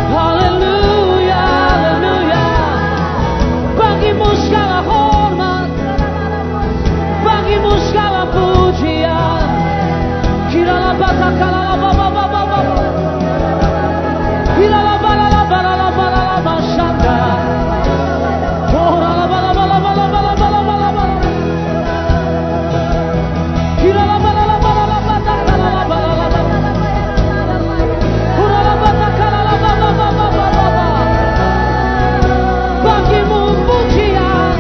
Haleluya, haleluya. Bagimu segala hormat, bagimu segala pujian. Kirala bata kalala baba baba baba. Kirala bala bala bala bala masanda. Ora la bala bala bala bala bala bala bala. Kirala bala bala bala bata kalala bala bala. Ora la bata kalala baba baba baba. Bagimu pujian,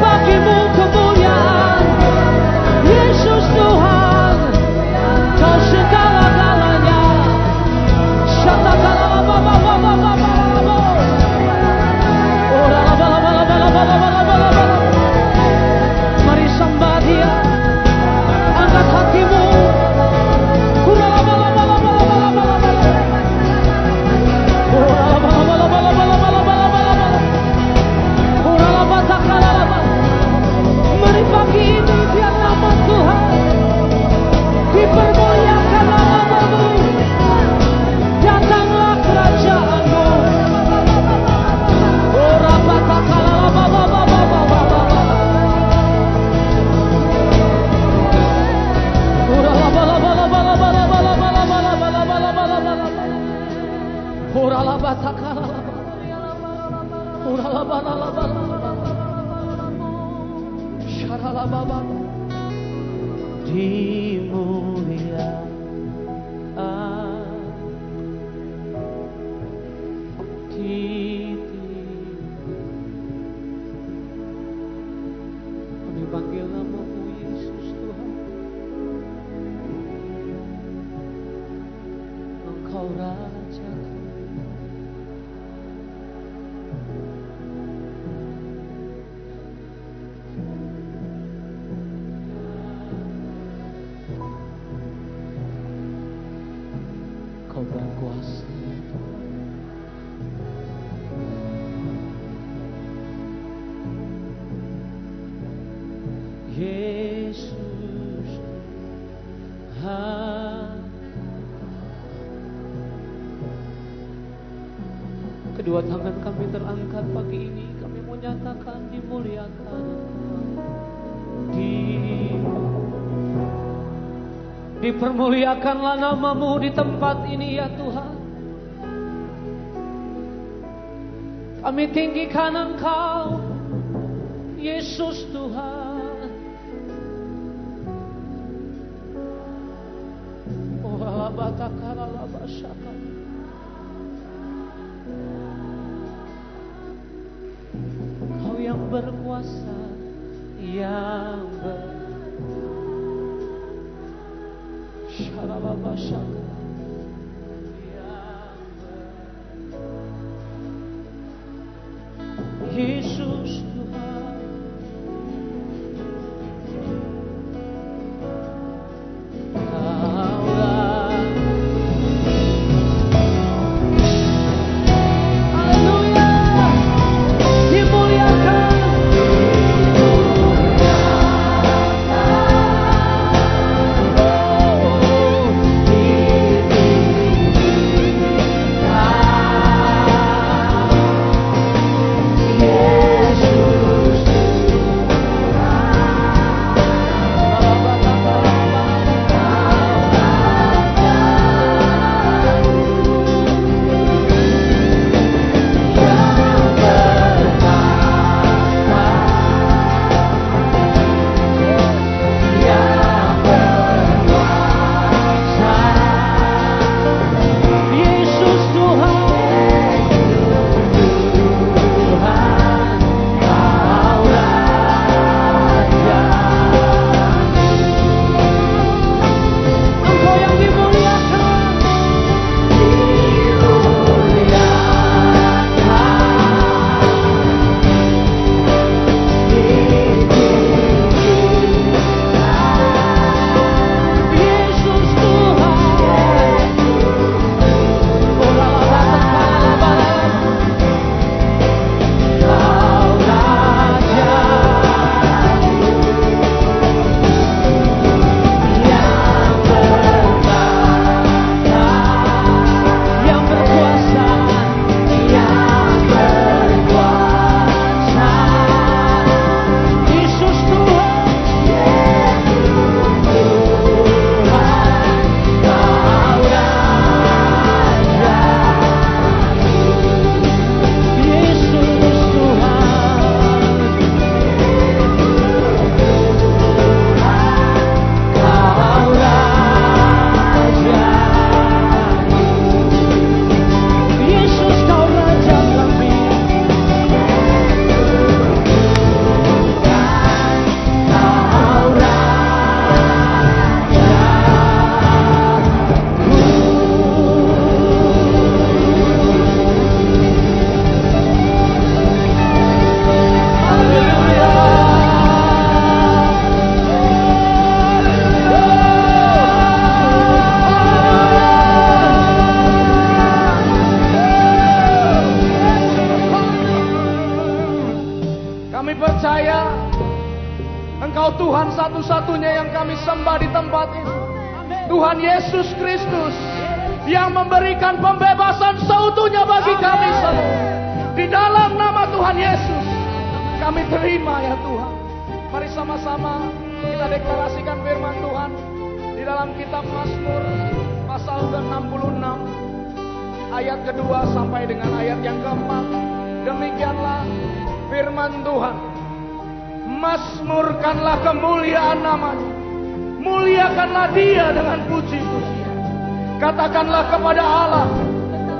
bagimu kemuliaan. Yesus Tuhan, Kau segala-galanya. Shatakala baba baba baba baba. Ora la bala bala bala bala bala bala bala. Mari sembah Dia, angkat hatimu. Ora la bala bala bala bala bala bala. Ora la bala bala bala bala bala bala bala. Ora la batakala bala. Mari pagi ini biar nama Tuhan dipermuliakan namamu. Datanglah kerajaanmu. Ora batakala baba baba baba baba. Ora la bala bala bala bala bala bala bala bala bala bala bala. Ora la batakala bala. Ora la bala la bala. Shara la baba. Dimuliakan kami panggil namamu Yesus Tuhan. Engkau Raja kami. Kau berkuasa. Yesus, kedua tangan kami terangkat pagi ini, kami mau nyatakan dimuliakan, dipermuliakanlah namamu di tempat ini ya Tuhan. Kami tinggikan Engkau, Yesus Tuhan. Kau yang berkuasa, yang Yesus Tuhan. Dimuliakan satu-satunya yang kami sembah di tempat ini. Tuhan Yesus Kristus yang memberikan pembebasan seutuhnya bagi kami semua. Di dalam nama Tuhan Yesus kami terima ya Tuhan. Mari sama-sama kita deklarasikan firman Tuhan di dalam kitab Mazmur pasal ke-66 ayat kedua sampai dengan ayat yang keempat. Demikianlah firman Tuhan. Mazmurkanlah kemuliaan namanya, muliakanlah dia dengan puji-pujian. Katakanlah kepada Allah,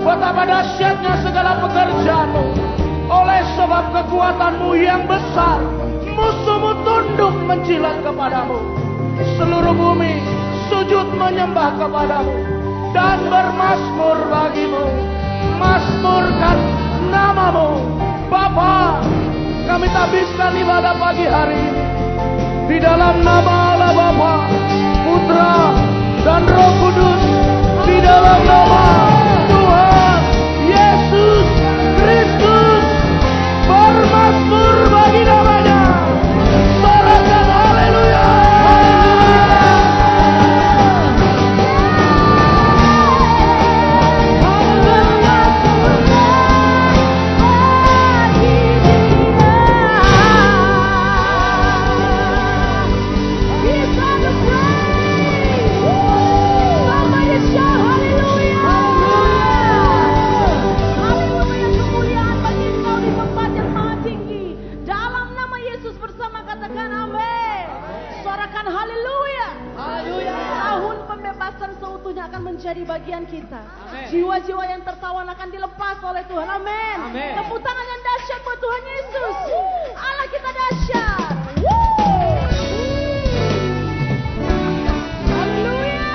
betapa dahsyatnya segala pekerjaanmu. Oleh sebab kekuatanmu yang besar, musuhmu tunduk menjilat kepadamu. Seluruh bumi sujud menyembah kepadamu dan bermazmur bagimu. Mazmurkan namamu Bapa. Kami tabiskan ibadah pagi hari ini di dalam nama Allah Bapa, Putra dan Roh Kudus, di dalam nama Tuhan Yesus Kristus. Bermazmur bagi namanya. Sorakan haleluya. Seutuhnya akan menjadi bagian kita. Jiwa-jiwa yang tertawan akan dilepas oleh Tuhan. Amin. Tepuk tangan yang dahsyat buat Tuhan Yesus. Allah kita dahsyat. Haleluya.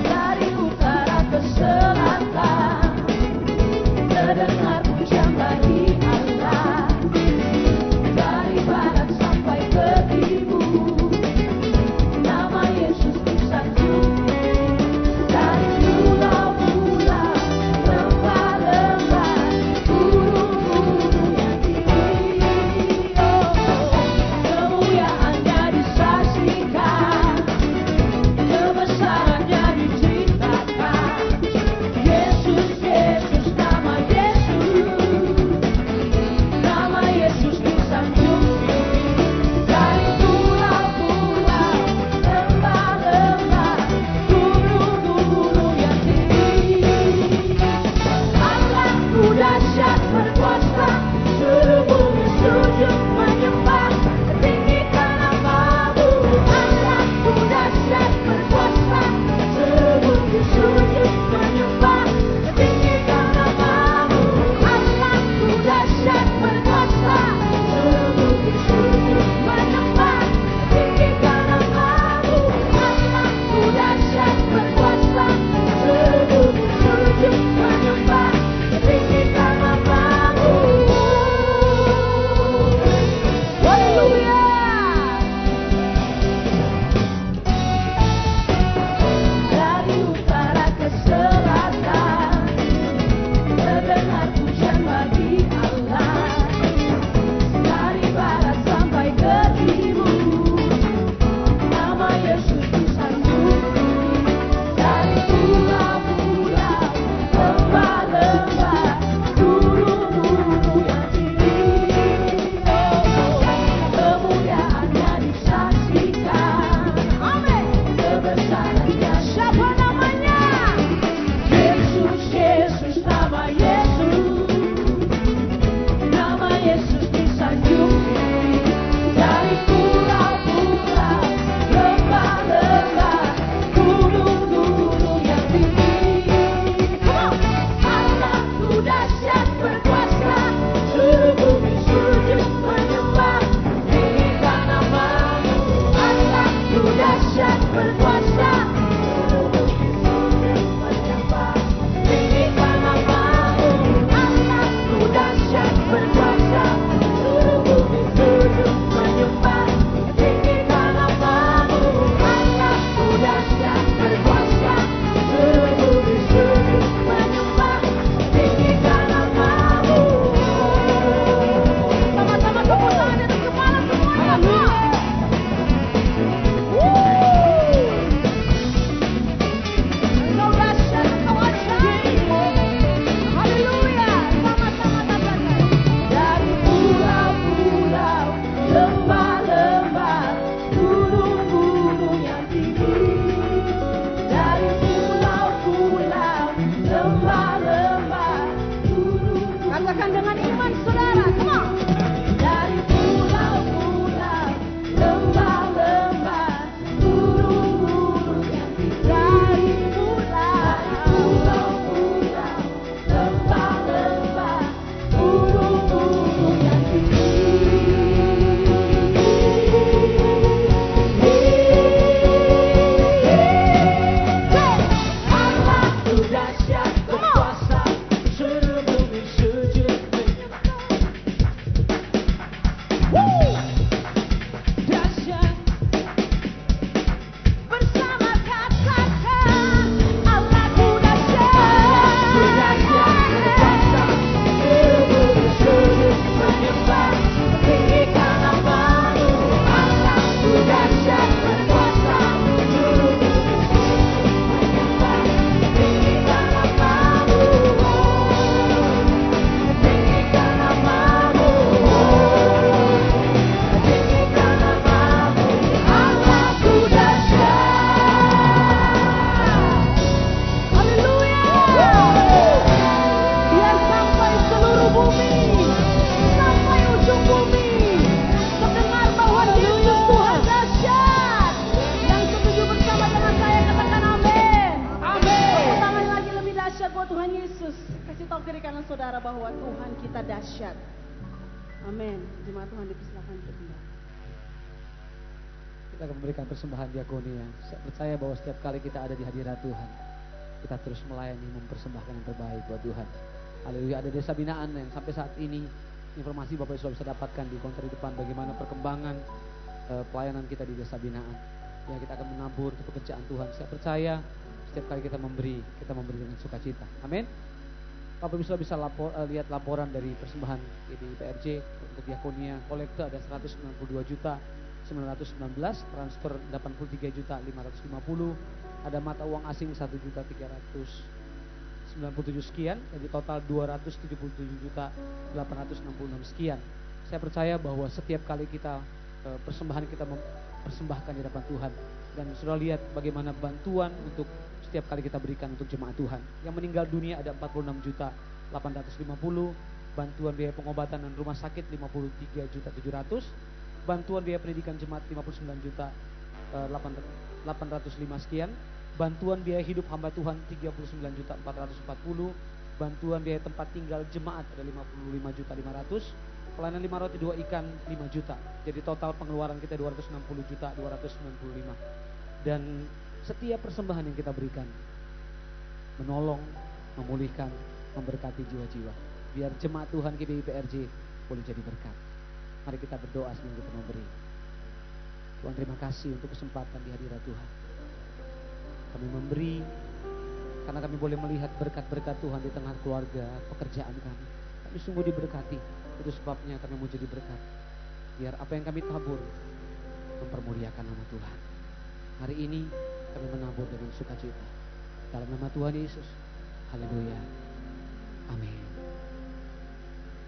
Dari utara ke selatan dahsyat. Amin. Jemaat Tuhan dipersilakan berkembang. Kita akan memberikan persembahan diakonia. Saya percaya bahwa setiap kali kita ada di hadirat Tuhan, kita terus melayani, mempersembahkan yang terbaik buat Tuhan. Haleluya. Ada desa binaan yang sampai saat ini informasi Bapak Ibu bisa dapatkan di konter di depan bagaimana perkembangan pelayanan kita di desa binaan. Ya, kita akan menabur untuk pekerjaan Tuhan. Saya percaya setiap kali kita memberi dengan sukacita. Amin. Bapak Ibu bisa lihat laporan dari persembahan di PRJ untuk diakonia. Kolektor ada 192 juta 919, transfer 83 juta 550, ada mata uang asing 1 juta 397 sekian, jadi total 277 juta 866 sekian. Saya percaya bahwa setiap kali kita persembahan kita mempersembahkan di hadapan Tuhan, dan sudah lihat bagaimana bantuan untuk setiap kali kita berikan untuk jemaat Tuhan. Yang meninggal dunia ada 46 juta 850, bantuan biaya pengobatan dan rumah sakit 53 juta 700, bantuan biaya pendidikan jemaat 59 juta 805 sekian, bantuan biaya hidup hamba Tuhan 39 juta 440, bantuan biaya tempat tinggal jemaat ada 55 juta 500, pelayanan 5 roti 2 ikan 5 juta. Jadi total pengeluaran kita 260 juta 295. Dan setiap persembahan yang kita berikan menolong, memulihkan, memberkati jiwa-jiwa. Biar jemaat Tuhan GBI PRJ boleh jadi berkat. Mari kita berdoa sebelum kita memberi. Tuhan, terima kasih untuk kesempatan di hadirat Tuhan. Kami memberi karena kami boleh melihat berkat-berkat Tuhan di tengah keluarga, pekerjaan kami. Kami sungguh diberkati. Itu sebabnya kami mau jadi berkat. Biar apa yang kami tabur mempermuliakan nama Tuhan. Hari ini kami menabur dengan sukacita. Dalam nama Tuhan Yesus. Haleluya. Amin.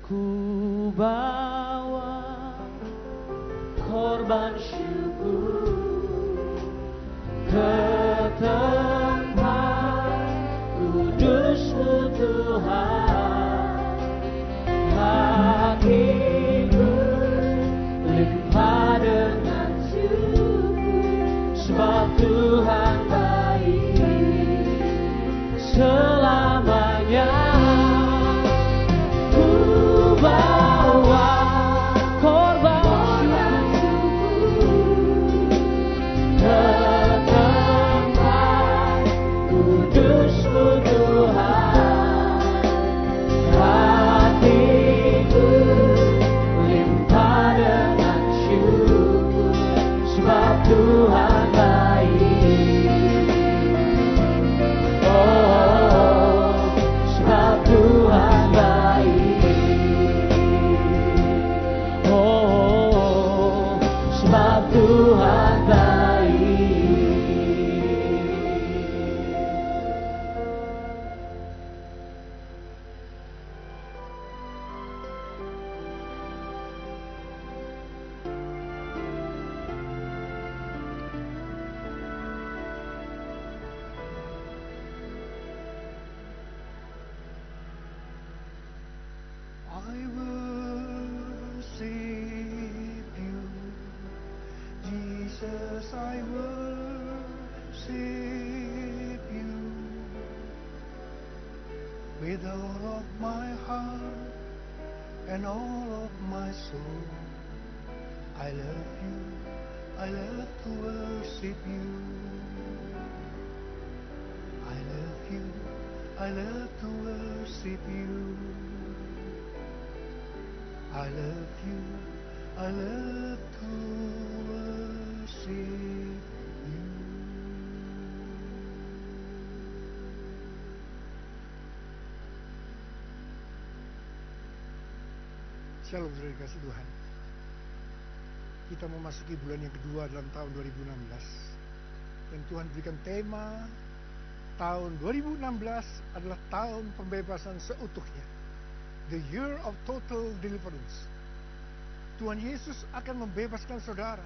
Ku bawa korban syukur ke tempat kudus-Mu Tuhan. Hatiku limpah dengan syukur, sebab Tuhan baik selamanya. Ku bawa korban syukur ke tempat kudus-Mu Tuhan. Hatiku limpah dengan syukur, sebab Tuhan baik. Oh, sebab Tuhan baik. Oh, sebab Tuhan baik. I worship you, Jesus, I worship you with all of my heart and all of my soul. I love you, I love to worship you. I love you, I love to worship you. I love you, I love to worship you. Shalom saudara kasih Tuhan. Kita memasuki bulan yang kedua dalam tahun 2016. Dan Tuhan berikan tema tahun 2016 adalah tahun pembebasan seutuhnya. The year of total deliverance. Tuhan Yesus akan membebaskan saudara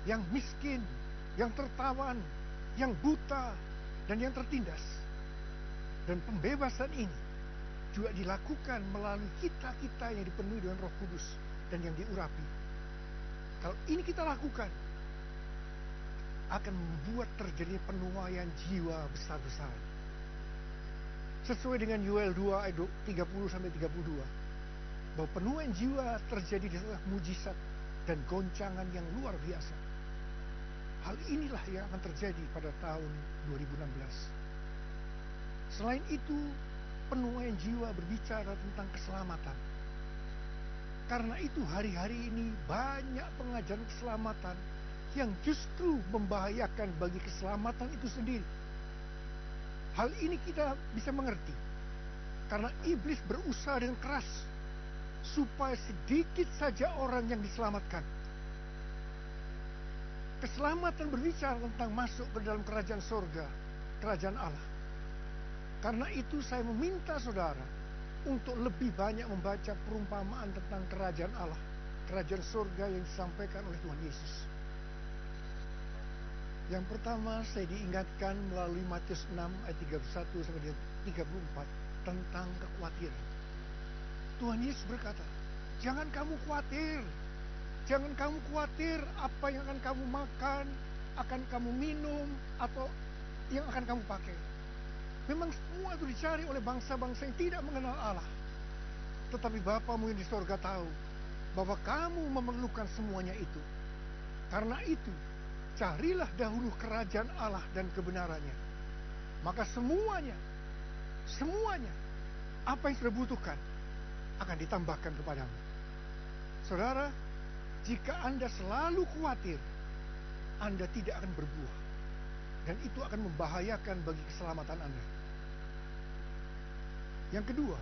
yang miskin, yang tertawan, yang buta, dan yang tertindas. Dan pembebasan ini juga dilakukan melalui kita-kita yang dipenuhi dengan Roh Kudus dan yang diurapi. Kalau ini kita lakukan, akan membuat terjadi penuaian jiwa besar-besaran. Sesuai dengan Yoel 2 ayat 30-32. bahwa penuaian jiwa terjadi di tengah mujizat dan goncangan yang luar biasa. Hal inilah yang akan terjadi pada tahun 2016. Selain itu, penuaian jiwa berbicara tentang keselamatan. Karena itu hari-hari ini banyak pengajaran keselamatan yang justru membahayakan bagi keselamatan itu sendiri. Hal ini kita bisa mengerti karena iblis berusaha dengan keras supaya sedikit saja orang yang diselamatkan. Keselamatan berbicara tentang masuk ke dalam kerajaan surga, kerajaan Allah. Karena itu saya meminta saudara untuk lebih banyak membaca perumpamaan tentang kerajaan Allah, kerajaan surga yang disampaikan oleh Tuhan Yesus. Yang pertama saya diingatkan melalui Matius 6 ayat 31 sampai 34 tentang kekhawatiran. Tuhan Yesus berkata, jangan kamu khawatir. Jangan kamu khawatir apa yang akan kamu makan, akan kamu minum, atau yang akan kamu pakai. Memang semua itu dicari oleh bangsa-bangsa yang tidak mengenal Allah. Tetapi Bapamu yang di sorga tahu bahwa kamu memerlukan semuanya itu. Karena itu, carilah dahulu kerajaan Allah dan kebenarannya. Maka semuanya, apa yang sudah butuhkan akan ditambahkan kepadamu. Saudara, jika Anda selalu khawatir, Anda tidak akan berbuah. Dan itu akan membahayakan bagi keselamatan Anda. Yang kedua,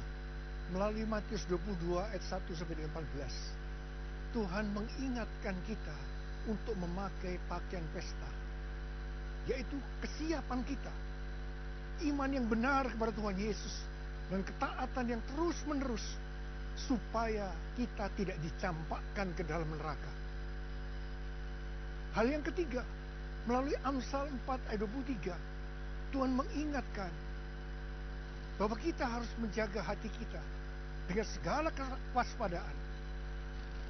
melalui Matius 22 ayat 1 sampai 14, Tuhan mengingatkan kita untuk memakai pakaian pesta, yaitu kesiapan kita, iman yang benar kepada Tuhan Yesus, dan ketaatan yang terus-menerus, supaya kita tidak dicampakkan ke dalam neraka. Hal yang ketiga, melalui Amsal 4 ayat 23, Tuhan mengingatkan bahwa kita harus menjaga hati kita dengan segala kewaspadaan,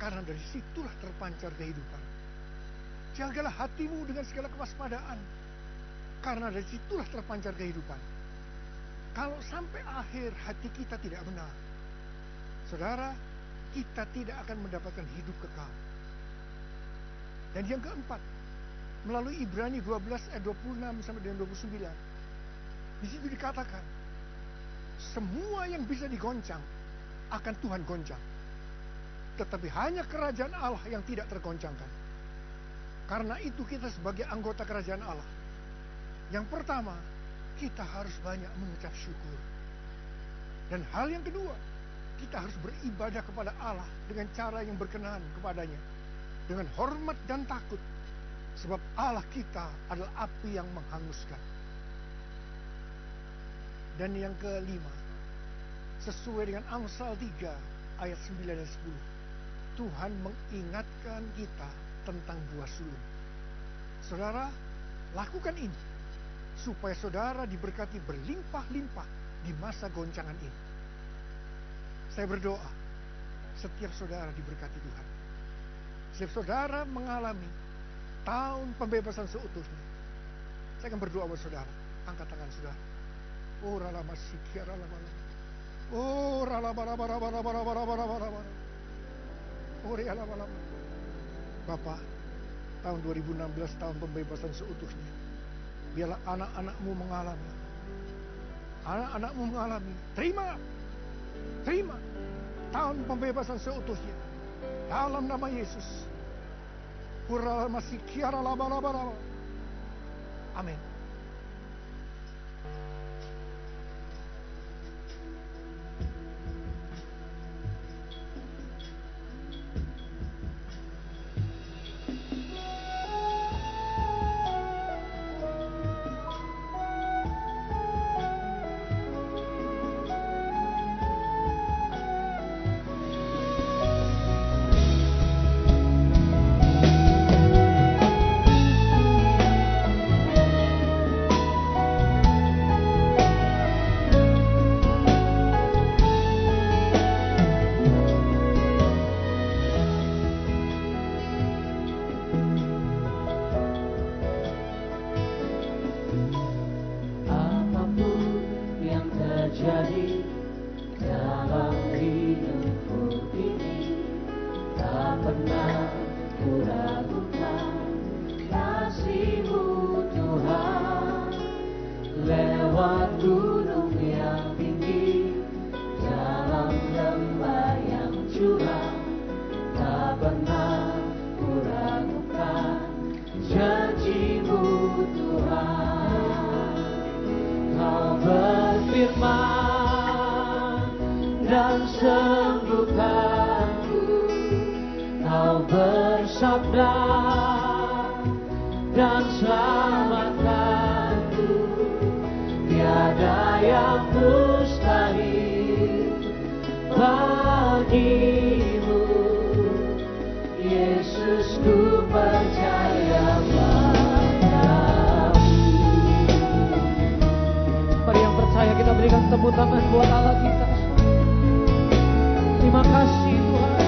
karena dari situlah terpancar kehidupan. Jagalah hatimu dengan segala kewaspadaan, karena dari situlah terpancar kehidupan. Kalau sampai akhir hati kita tidak benar, saudara, kita tidak akan mendapatkan hidup kekal. Dan yang keempat, melalui Ibrani 12 ayat 26 sampai dengan 29, di situ dikatakan, semua yang bisa digoncang akan Tuhan goncang. Tetapi hanya kerajaan Allah yang tidak tergoncangkan. Karena itu kita sebagai anggota kerajaan Allah, yang pertama, kita harus banyak mengucap syukur. Dan hal yang kedua, kita harus beribadah kepada Allah dengan cara yang berkenan kepadanya, dengan hormat dan takut, sebab Allah kita adalah api yang menghanguskan. Dan yang kelima, sesuai dengan Amsal 3 ayat 9 dan 10, Tuhan mengingatkan kita tentang buah sulung. Saudara, lakukan ini supaya saudara diberkati berlimpah-limpah di masa goncangan ini. Saya berdoa, setiap saudara diberkati Tuhan. Setiap saudara mengalami tahun pembebasan seutuhnya. Saya akan berdoa buat saudara. Angkat tangan saudara. Oh, ralama sikia ralama. Oh, ralama ralama. Oh, ralama. Bapak, tahun 2016 tahun pembebasan seutuhnya. Biarlah anak-anakmu mengalami. Anak-anakmu mengalami. Terima tahun pembebasan seutuhnya dalam nama Yesus. Amin. pernah ku ragukan kasih-Mu Tuhan. Lewat gunung yang tinggi, dalam lembah yang curam, tak pernah ku ragukan janji-Mu Tuhan. Kau berfirman dan sembuhkanku, Kau bersabda dan selamatkanku. Tiada yang mustahil bagi-Mu, Yesus, ku percaya padamu. Mari yang percaya kita berikan tepuk tangan buat Allah kita. Terima kasih Tuhan.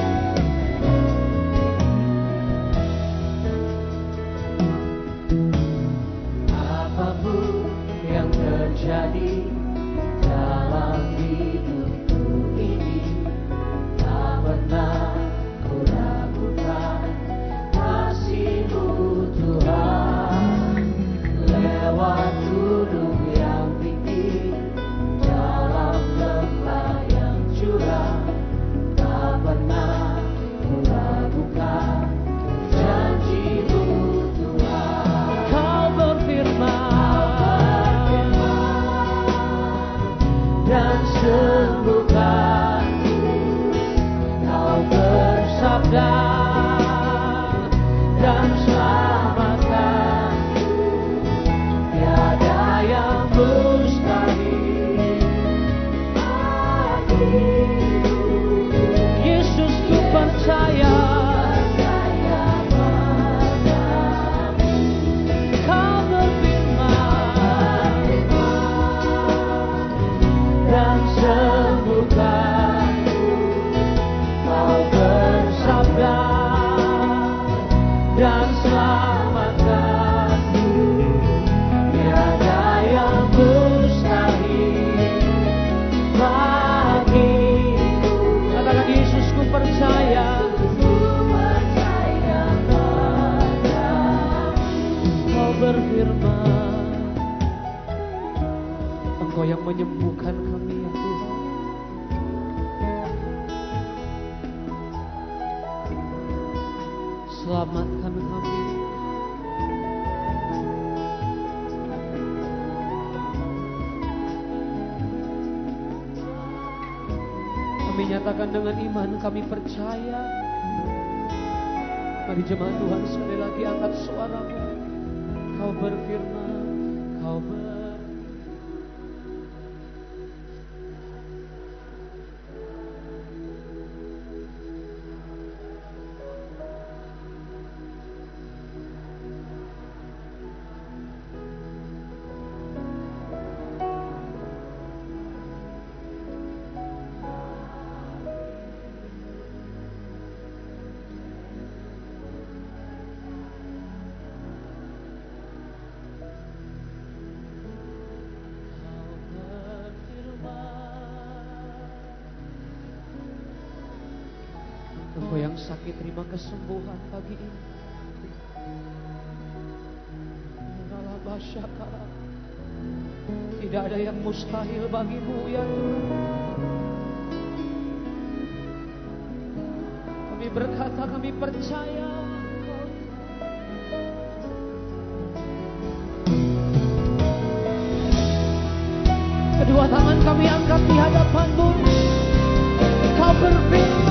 Apapun yang terjadi dalam hidupku ini, tak pernah ku ragukan kasih-Mu Tuhan. Lewat gunung yang tinggi, dalam lembah yang curam, tak pernah ku ragukan janji-Mu Tuhan. Kau berfirman dan sembuhkanku, Kau bersabda dan selamatkanku. Tiada yang mustahil bagi-Mu, Yesus, ku percaya. Kau berfirman dan sembuhkanku, Kau bersabda dan selamatkanku. Tiada yang mustahil bagi-Mu. Katakan, Yesus, ku percaya. Kau berfirman, Engkau yang menyembuhkan kami ya Tuhan. Selamatkan kami. Kami nyatakan dengan iman, kami percaya. Mari jemaat Tuhan sekali lagi angkat suaramu. Kau berfirman, Kau Engkau yang sakit, terima kesembuhan pagi ini. Tidak ada yang mustahil bagi-Mu ya Tuhan. Kami berkata, kami percaya Engkau. Kedua tangan kami angkat di hadapan-Mu. Kau berfirman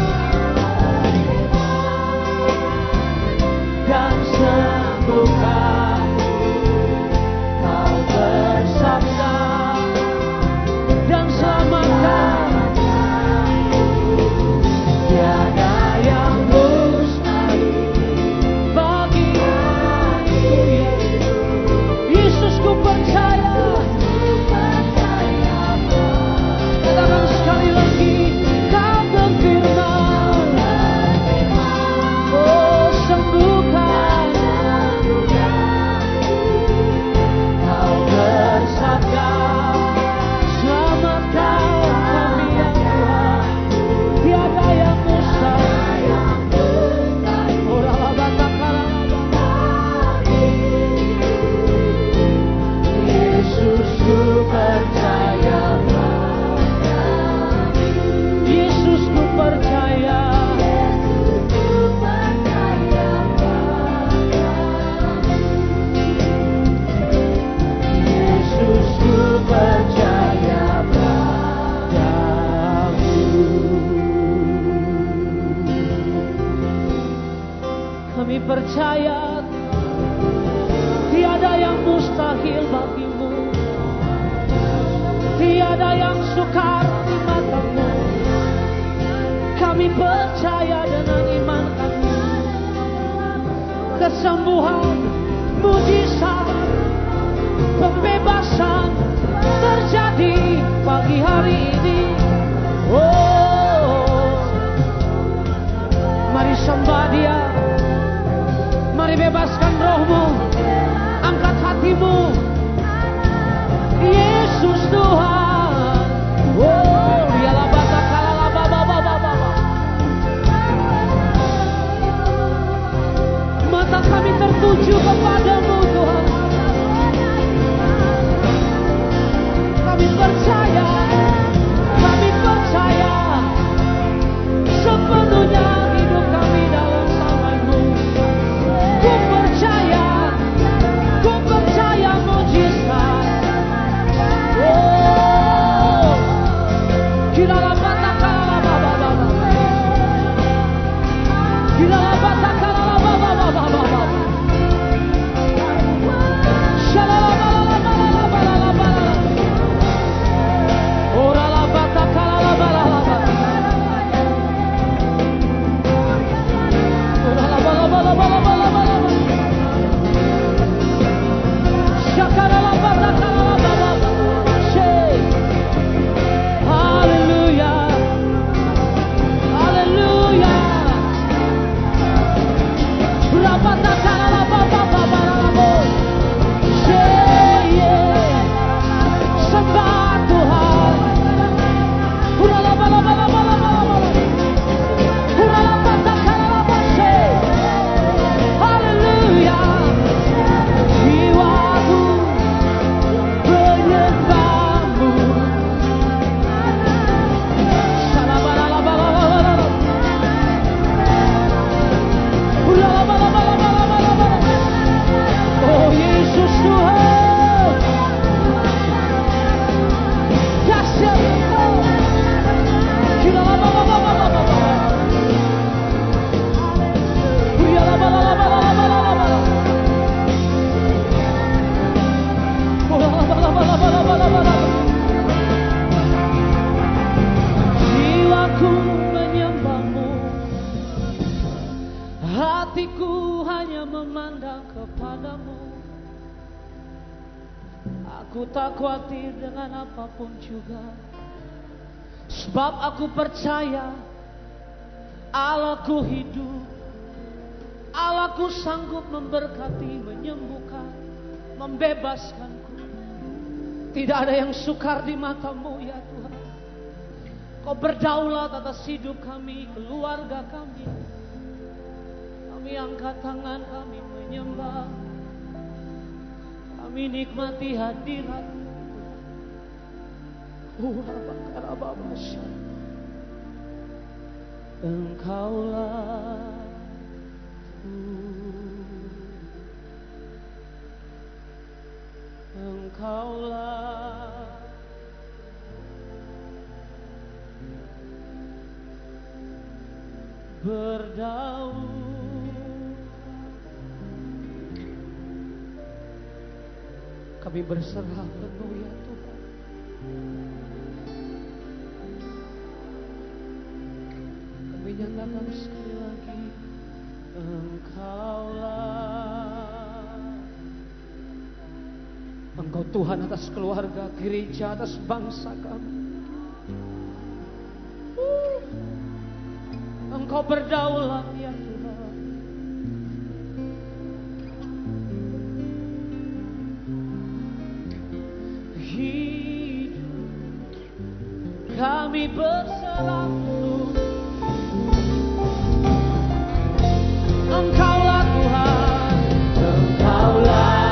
dan sembuhkanku, Kau bersabda dan selamatkan. tiada yang mustahil Bagi-Mu Yesus, ku percaya. Katakan sekali lagi, Kau berfirman Kami percaya tiada yang mustahil bagimu, tiada yang sukar di matamu. Kami percaya dengan iman kami, kesembuhan, mujizat, pembebasan terjadi pagi hari ini. Oh, mari sembah Dia, mari bebaskan rohmu, angkat hatimu. Yesus Tuhan. Oh, dialah batakala baba. Mata kami tertuju kepadamu Tuhan. Kami percaya sepenuhnya hidup kami dalam tangan-Mu. Ku percaya mujizat. Oh, kiralah batakala baba. Kiralah batakala baba. Jiwaku menyembah-Mu, hatiku hanya memandang kepadamu. Aku tak khawatir dengan apapun juga, sebab aku percaya Allahku hidup. Allahku sanggup memberkati, menyembuhkan, membebaskanku. Tidak ada yang sukar di mata-Mu ya Tuhan. Kau berdaulat atas hidup kami, keluarga kami. Kami angkat tangan, kami menyembah. Kami nikmati hadirat-Mu. Engkaulah Engkaulah berdaulat. Kami berserah penuh ya Tuhan. Kami nyatakan sekali lagi, Engkau Tuhan atas keluarga, gereja, atas bangsa kami. Engkau berdaulat ya Tuhan. Hidup kami berserah penuh. Engkaulah Tuhan, Engkaulah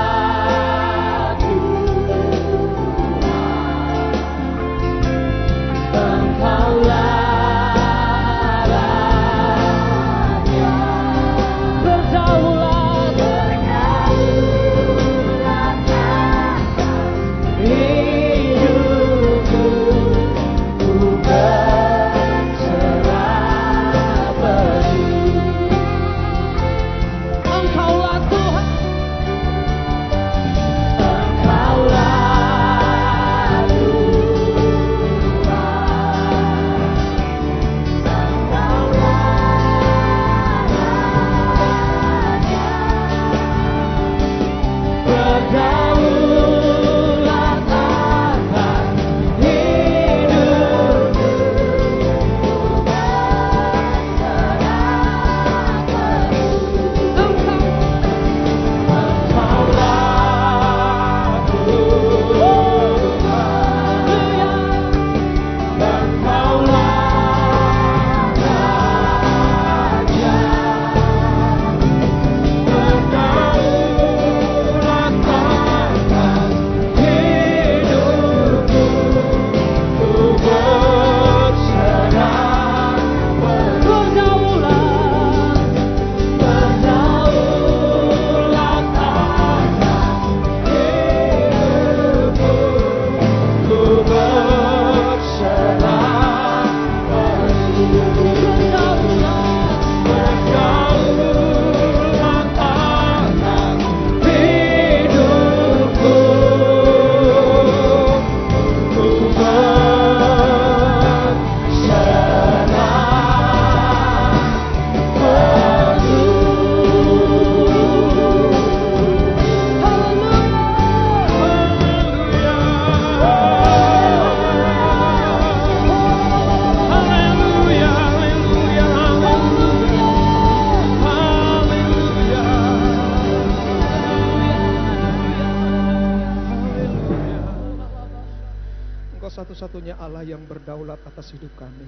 satu-satunya Allah yang berdaulat atas hidup kami.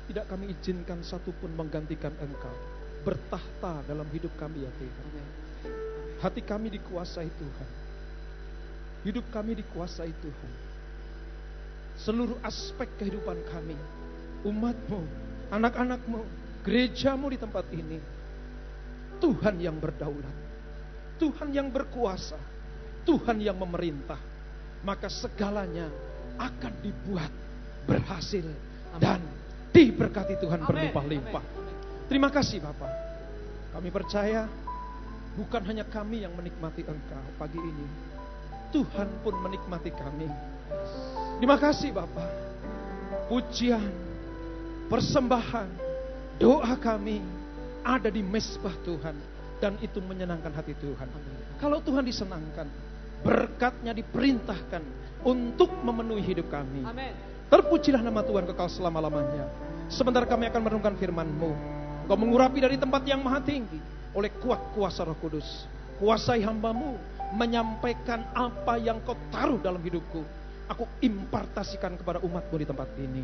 Tidak kami izinkan satupun menggantikan Engkau bertahta dalam hidup kami ya Tuhan. Hati kami dikuasai Tuhan. Hidup kami dikuasai Tuhan. Seluruh aspek kehidupan kami, umat-Mu, anak-anak-Mu, gereja-Mu di tempat ini, Tuhan yang berdaulat, Tuhan yang berkuasa, Tuhan yang memerintah. Maka segalanya akan dibuat berhasil dan diberkati Tuhan berlimpah-limpah. Terima kasih Bapak. Kami percaya bukan hanya kami yang menikmati Engkau pagi ini, Tuhan pun menikmati kami. Terima kasih Bapak. Pujian, persembahan, doa kami ada di mezbah Tuhan, dan itu menyenangkan hati Tuhan. Kalau Tuhan disenangkan, berkat-Nya diperintahkan untuk memenuhi hidup kami. Terpujilah nama Tuhan kekal selama-lamanya. Sebentar kami akan merenungkan firman-Mu. Engkau mengurapi dari tempat yang maha tinggi oleh kuat kuasa Roh Kudus. Kuasai hamba-Mu menyampaikan apa yang Kau taruh dalam hidupku. Aku impartasikan kepada umat-Mu di tempat ini.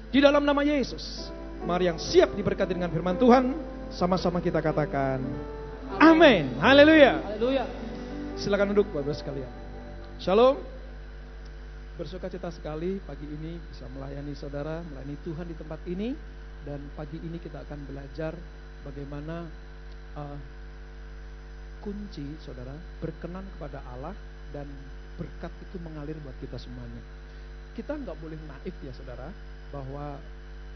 Di dalam nama Yesus, mari yang siap diberkati dengan firman Tuhan, sama-sama kita katakan amin. Haleluya. Haleluya. Silakan duduk Bapak sekalian. Shalom. Bersukacita sekali pagi ini bisa melayani saudara, melayani Tuhan di tempat ini. Dan pagi ini kita akan belajar bagaimana kunci saudara berkenan kepada Allah dan berkat itu mengalir buat kita semuanya. Kita nggak boleh naif ya saudara, bahwa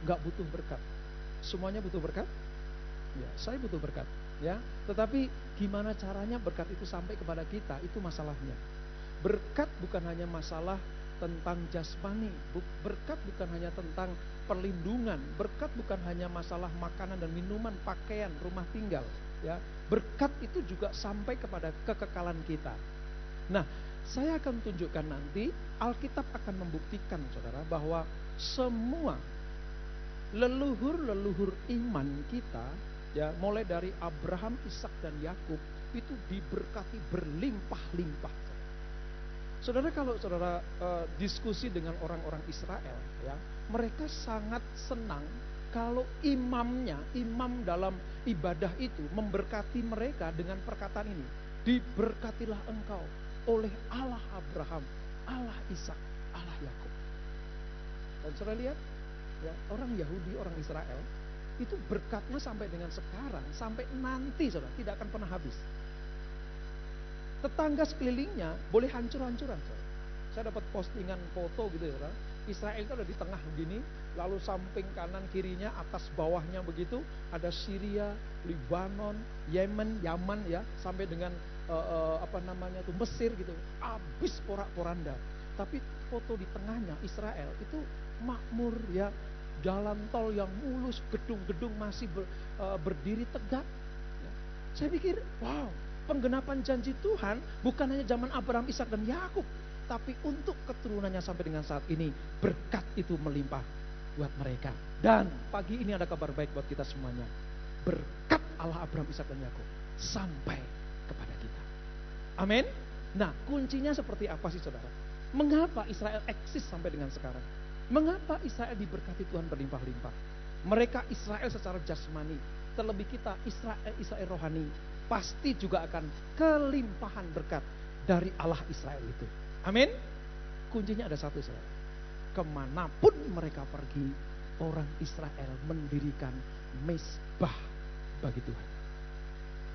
nggak butuh berkat. Semuanya butuh berkat. Ya, saya butuh berkat. Ya, tetapi gimana caranya berkat itu sampai kepada kita, itu masalahnya. Berkat bukan hanya masalah tentang jasmani, berkat bukan hanya tentang perlindungan, berkat bukan hanya masalah makanan dan minuman, pakaian, rumah tinggal, ya. Berkat itu juga sampai kepada kekekalan kita. Nah, saya akan tunjukkan nanti, Alkitab akan membuktikan saudara bahwa semua leluhur-leluhur iman kita, ya, mulai dari Abraham, Ishak dan Yakub itu diberkati berlimpah-limpah. Saudara, kalau saudara diskusi dengan orang-orang Israel, ya, mereka sangat senang kalau imamnya, imam dalam ibadah itu memberkati mereka dengan perkataan ini. Diberkatilah engkau oleh Allah Abraham, Allah Ishak, Allah Yakub. Dan saudara lihat, ya, orang Yahudi, orang Israel itu berkatnya sampai dengan sekarang, sampai nanti saudara, tidak akan pernah habis. Tetangga sekelilingnya boleh hancur-hancuran. Saya dapat postingan foto gitu ya. Israel itu ada di tengah begini, lalu samping kanan kirinya, atas bawahnya begitu, ada Syria, Lebanon, Yemen, Yaman ya, sampai dengan Mesir gitu. Habis porak-poranda. Tapi foto di tengahnya Israel itu makmur ya, jalan tol yang mulus, gedung-gedung masih berdiri tegak. Ya. Saya pikir, wow, penggenapan janji Tuhan bukan hanya zaman Abraham, Ishak dan Yakub, tapi untuk keturunannya sampai dengan saat ini, berkat itu melimpah buat mereka. Dan pagi ini ada kabar baik buat kita semuanya. Berkat Allah Abraham, Ishak dan Yakub sampai kepada kita. Amin. Nah, kuncinya seperti apa sih saudara? Mengapa Israel eksis sampai dengan sekarang? Mengapa Israel diberkati Tuhan berlimpah-limpah? Mereka Israel secara jasmani, terlebih kita Israel rohani, pasti juga akan kelimpahan berkat dari Allah Israel itu. Amin. Kuncinya ada satu saudara. Kemanapun mereka pergi, orang Israel mendirikan mezbah bagi Tuhan.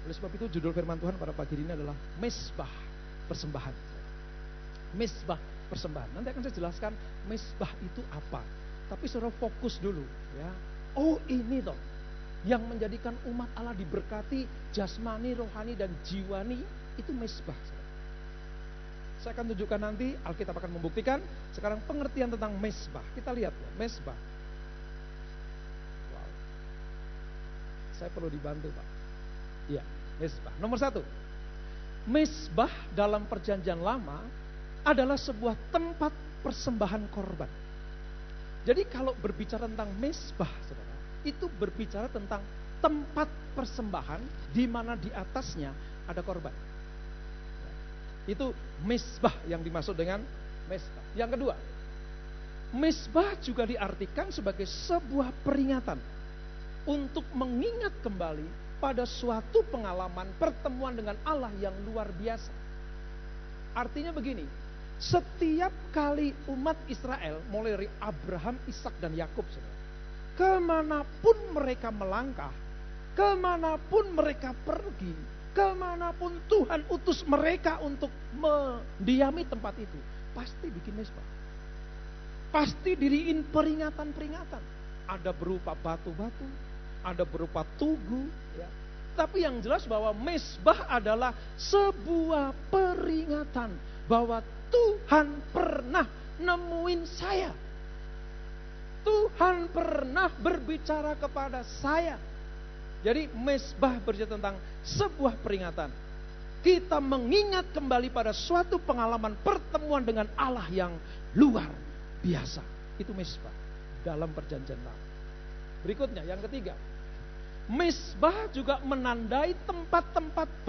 Oleh sebab itu judul firman Tuhan pada pagi ini adalah mezbah persembahan. Mezbah persembahan. Nanti akan saya jelaskan mezbah itu apa. Tapi saudara fokus dulu ya. Oh, ini toh yang menjadikan umat Allah diberkati jasmani, rohani dan jiwani, itu mezbah. Saya akan tunjukkan nanti, Alkitab akan membuktikan. Sekarang pengertian tentang mezbah. Kita lihat ya, mezbah. Wow. Saya perlu dibantu Pak. Iya, mezbah. Nomor 1. Mezbah dalam perjanjian lama adalah sebuah tempat persembahan korban. Jadi kalau berbicara tentang mezbah, saudara, itu berbicara tentang tempat persembahan di mana di atasnya ada korban. Itu mezbah yang dimaksud dengan mezbah. Yang kedua, Mezbah juga diartikan sebagai sebuah peringatan untuk mengingat kembali pada suatu pengalaman pertemuan dengan Allah yang luar biasa. Artinya begini, setiap kali umat Israel mulai dari Abraham, Ishak dan Yakub, kemanapun mereka melangkah, kemanapun mereka pergi, kemanapun Tuhan utus mereka untuk mendiami tempat itu, pasti bikin mezbah. Pasti diriin peringatan-peringatan. Ada berupa batu-batu, ada berupa tugu, ya. Tapi yang jelas bahwa mezbah adalah sebuah peringatan bahwa Tuhan pernah nemuin saya. Tuhan pernah berbicara kepada saya. Jadi mezbah bercerita tentang sebuah peringatan. Kita mengingat kembali pada suatu pengalaman pertemuan dengan Allah yang luar biasa. Itu mezbah dalam perjanjian lama. Berikutnya yang ketiga, mezbah juga menandai tempat-tempat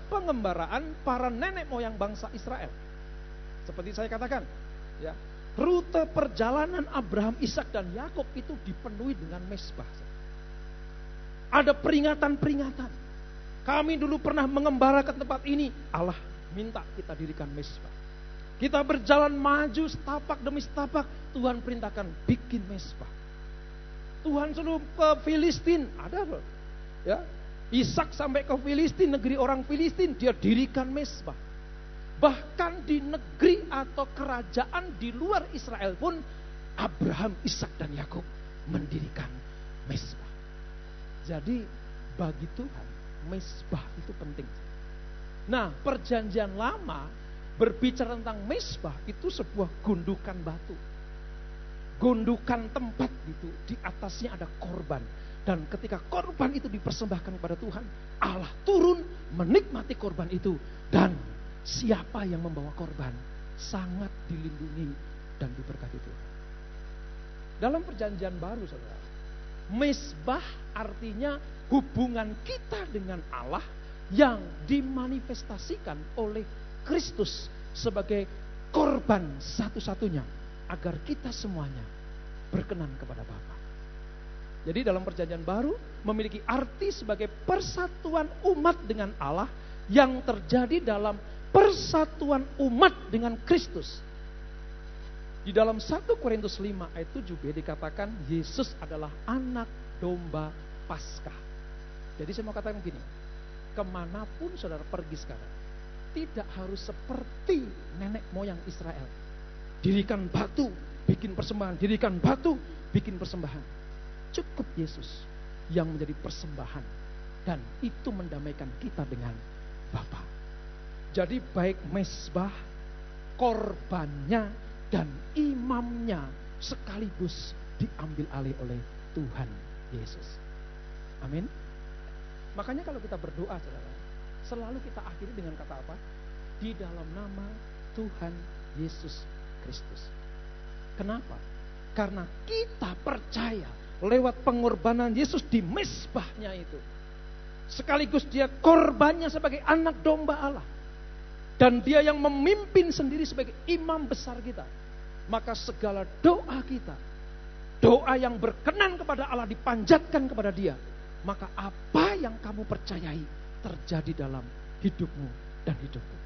pengembaraan para nenek moyang bangsa Israel. Seperti saya katakan, ya, rute perjalanan Abraham, Ishak dan Yakub itu dipenuhi dengan mezbah. Ada peringatan-peringatan. Kami dulu pernah mengembara ke tempat ini. Allah minta kita dirikan mezbah. Kita berjalan maju setapak demi setapak. Tuhan perintahkan bikin mezbah. Tuhan suruh ke Filistin. Ada loh. Ya. Ishak sampai ke Filistin, negeri orang Filistin. Dia dirikan mezbah. Bahkan di negeri atau kerajaan di luar Israel pun Abraham, Ishak dan Yakub mendirikan mezbah. Jadi bagi Tuhan mezbah itu penting. Nah, perjanjian lama berbicara tentang mezbah itu sebuah gundukan batu. Gundukan tempat gitu. Di atasnya ada korban. Dan ketika korban itu dipersembahkan kepada Tuhan, Allah turun menikmati korban itu. Dan siapa yang membawa korban sangat dilindungi dan diberkati Tuhan. Dalam perjanjian baru, saudara, mezbah artinya hubungan kita dengan Allah yang dimanifestasikan oleh Kristus sebagai korban satu-satunya agar kita semuanya berkenan kepada Bapa. Jadi dalam perjanjian baru memiliki arti sebagai persatuan umat dengan Allah yang terjadi dalam persatuan umat dengan Kristus. Di dalam 1 Korintus 5 ayat 7b dikatakan Yesus adalah anak domba Paskah. Jadi saya mau katakan begini, kemanapun saudara pergi sekarang, tidak harus seperti nenek moyang Israel. Dirikan batu, bikin persembahan. Dirikan batu, bikin persembahan. Cukup Yesus yang menjadi persembahan. Dan itu mendamaikan kita dengan Bapa. Jadi baik mezbah, korbannya, dan imamnya sekaligus diambil alih oleh Tuhan Yesus. Amin. Makanya kalau kita berdoa, saudara, selalu kita akhiri dengan kata apa? Di dalam nama Tuhan Yesus Kristus. Kenapa? Karena kita percaya lewat pengorbanan Yesus di mezbahnya itu. Sekaligus dia korbannya sebagai anak domba Allah. Dan dia yang memimpin sendiri sebagai imam besar kita. Maka segala doa kita, doa yang berkenan kepada Allah dipanjatkan kepada dia. Maka apa yang kamu percayai terjadi dalam hidupmu dan hidupku.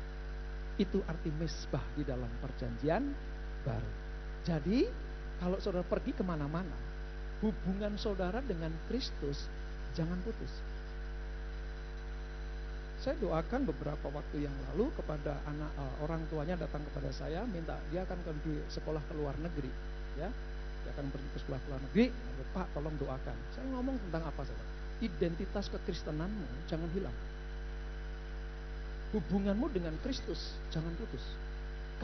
Itu arti mezbah di dalam perjanjian baru. Jadi kalau saudara pergi kemana-mana, hubungan saudara dengan Kristus jangan putus. Saya doakan beberapa waktu yang lalu kepada orang tuanya datang kepada saya, minta dia akan pergi sekolah ke luar negeri, ya, dia akan pergi ke sekolah ke luar negeri. Lalu, Pak, tolong doakan. Saya ngomong tentang apa, saudara? Identitas kekristenanmu jangan hilang. Hubunganmu dengan Kristus jangan putus.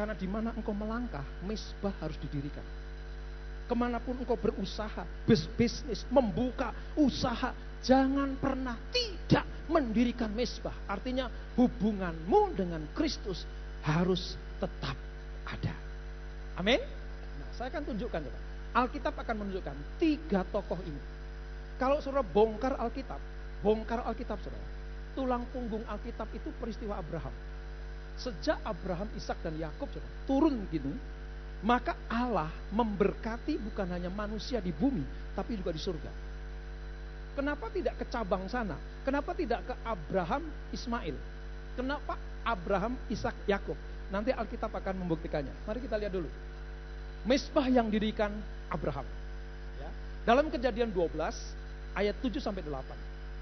Karena di mana engkau melangkah, mezbah harus didirikan. Kemanapun engkau berusaha, bisnis, membuka usaha, jangan pernah tidak mendirikan mezbah. Artinya hubunganmu dengan Kristus harus tetap ada. Amin. Nah, saya akan tunjukkan, coba. Alkitab akan menunjukkan 3 tokoh ini. Kalau saudara bongkar Alkitab saudara, tulang punggung Alkitab itu peristiwa Abraham. Sejak Abraham, Ishak dan Yakub turun gini, Maka Allah memberkati bukan hanya manusia di bumi, tapi juga di surga. Kenapa tidak ke cabang sana? Kenapa tidak ke Abraham, Ismail? Kenapa Abraham, Ishak, Yakub? Nanti Alkitab akan membuktikannya. Mari kita lihat dulu. Mezbah yang didirikan Abraham. Ya. Dalam Kejadian 12 ayat 7 sampai 8.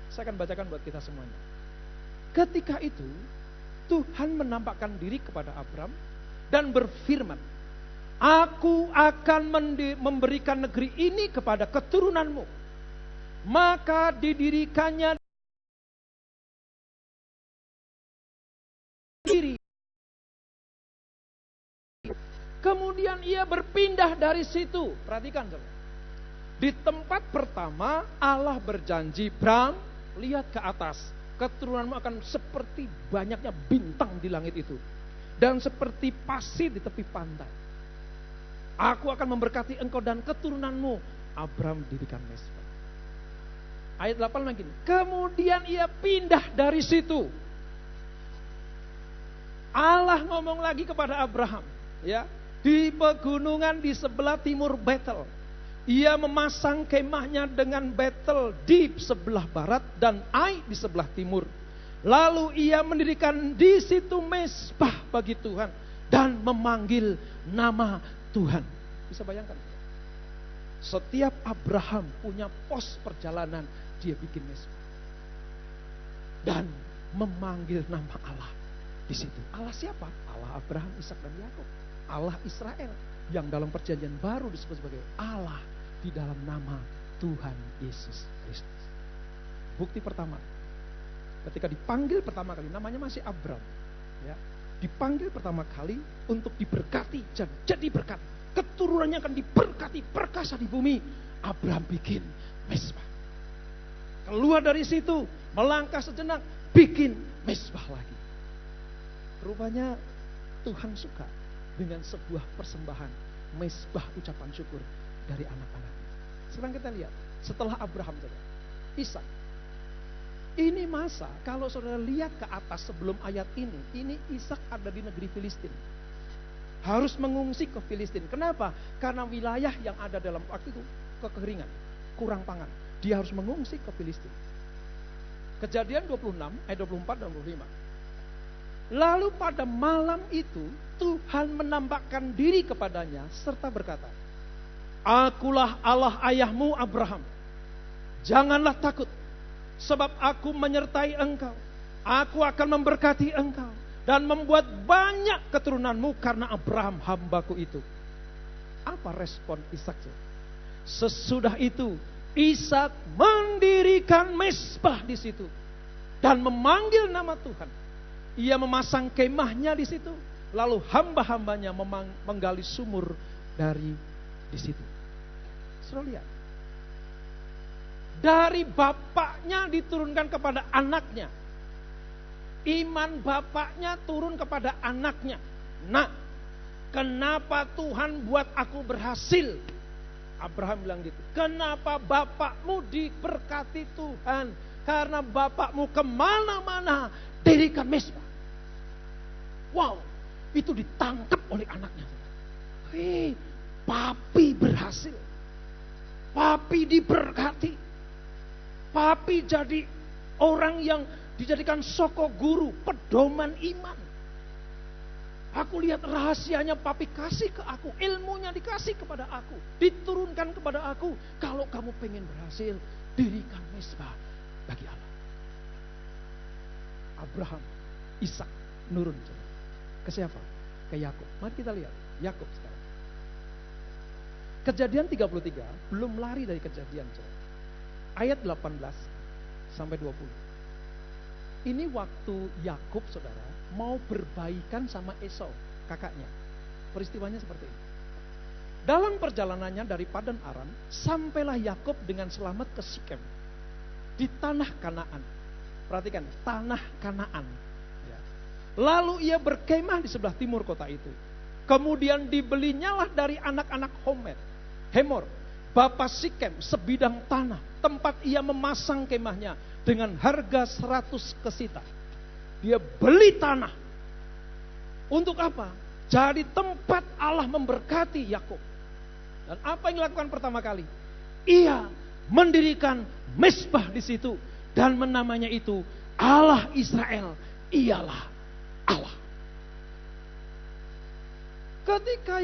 Saya akan bacakan buat kita semuanya. Ketika itu Tuhan menampakkan diri kepada Abraham dan berfirman, Aku akan memberikan negeri ini kepada keturunanmu. Maka didirikannya diri. Kemudian ia berpindah dari situ. Perhatikan saudara. Di tempat pertama Allah berjanji, Bram, lihat ke atas. Keturunanmu akan seperti banyaknya bintang di langit itu. Dan seperti pasir di tepi pantai. Aku akan memberkati engkau dan keturunanmu. Abram dirikan Mezbah. Ayat 8 lagi. Kemudian ia pindah dari situ. Allah ngomong lagi kepada Abraham. Ya, di pegunungan di sebelah timur Betel. Ia memasang kemahnya dengan Betel di sebelah barat dan Ai di sebelah timur. Lalu ia mendirikan di situ Mezbah bagi Tuhan dan memanggil nama Tuhan. Bisa bayangkan? Setiap Abraham punya pos perjalanan, dia bikin Mezbah. Dan memanggil nama Allah di situ. Allah siapa? Allah Abraham, Ishak dan Yakub. Allah Israel yang dalam perjanjian baru disebut sebagai Allah di dalam nama Tuhan Yesus Kristus. Bukti pertama, ketika dipanggil pertama kali, namanya masih Abram, ya, dipanggil pertama kali untuk diberkati, jadi berkat, keturunannya akan diberkati, perkasa di bumi. Abram bikin Mezbah. Keluar dari situ, melangkah sejenak, bikin Mezbah lagi. Rupanya Tuhan suka dengan sebuah persembahan, Mezbah ucapan syukur dari anak-anaknya. Sekarang kita lihat, setelah Abraham saja, Ishak. Ini masa, kalau saudara lihat ke atas sebelum ayat ini Ishak ada di negeri Filistin. Harus mengungsi ke Filistin. Kenapa? Karena wilayah yang ada dalam waktu itu kekeringan, kurang pangan. Dia harus mengungsi ke Filistin. Kejadian 26 ayat 24 dan 25. Lalu pada malam itu Tuhan menampakkan diri kepadanya serta berkata, Akulah Allah ayahmu Abraham. Janganlah takut, sebab aku menyertai engkau. Aku akan memberkati engkau dan membuat banyak keturunanmu karena Abraham hambaku itu. Apa respon Ishak? Sesudah itu Ishak mendirikan Mezbah di situ dan memanggil nama Tuhan. Ia memasang kemahnya di situ, lalu hamba-hambanya menggali sumur dari di situ. Saudara lihat, dari bapaknya diturunkan kepada anaknya. Iman bapaknya turun kepada anaknya. Nah, kenapa Tuhan buat aku berhasil? Abraham bilang gitu. Kenapa bapakmu diberkati Tuhan? Karena bapakmu kemana-mana dirikan Mezbah. Wow, itu ditangkap oleh anaknya. Hei, papi berhasil. Papi diberkati. Papi jadi orang yang dijadikan soko guru, pedoman iman. Aku lihat rahasianya papi kasih ke aku, ilmunya dikasih kepada aku, diturunkan kepada aku. Kalau kamu pengen berhasil, dirikan Mezbah bagi Allah. Abraham, Ishak nurun ke siapa? Ke Yakub. Mari kita lihat Yakub sekarang. Kejadian 33 belum lari dari kejadian. Ayat 18 sampai 20. Ini waktu Yakub saudara mau berbaikan sama Esau, kakaknya. Peristiwanya seperti ini. Dalam perjalanannya dari Padan Aram, sampailah Yakub dengan selamat ke Sikem di tanah Kanaan. Perhatikan, tanah Kanaan. Ya. Lalu ia berkemah di sebelah timur kota itu. Kemudian dibelinyalah dari anak-anak Hemor, bapa Sikem, sebidang tanah, tempat ia memasang kemahnya dengan harga 100 kesita. Dia beli tanah. Untuk apa? Jadi tempat Allah memberkati Yakub. Dan apa yang dilakukan pertama kali? Ia mendirikan mezbah di situ dan menamanya itu Allah Israel ialah Allah. Ketika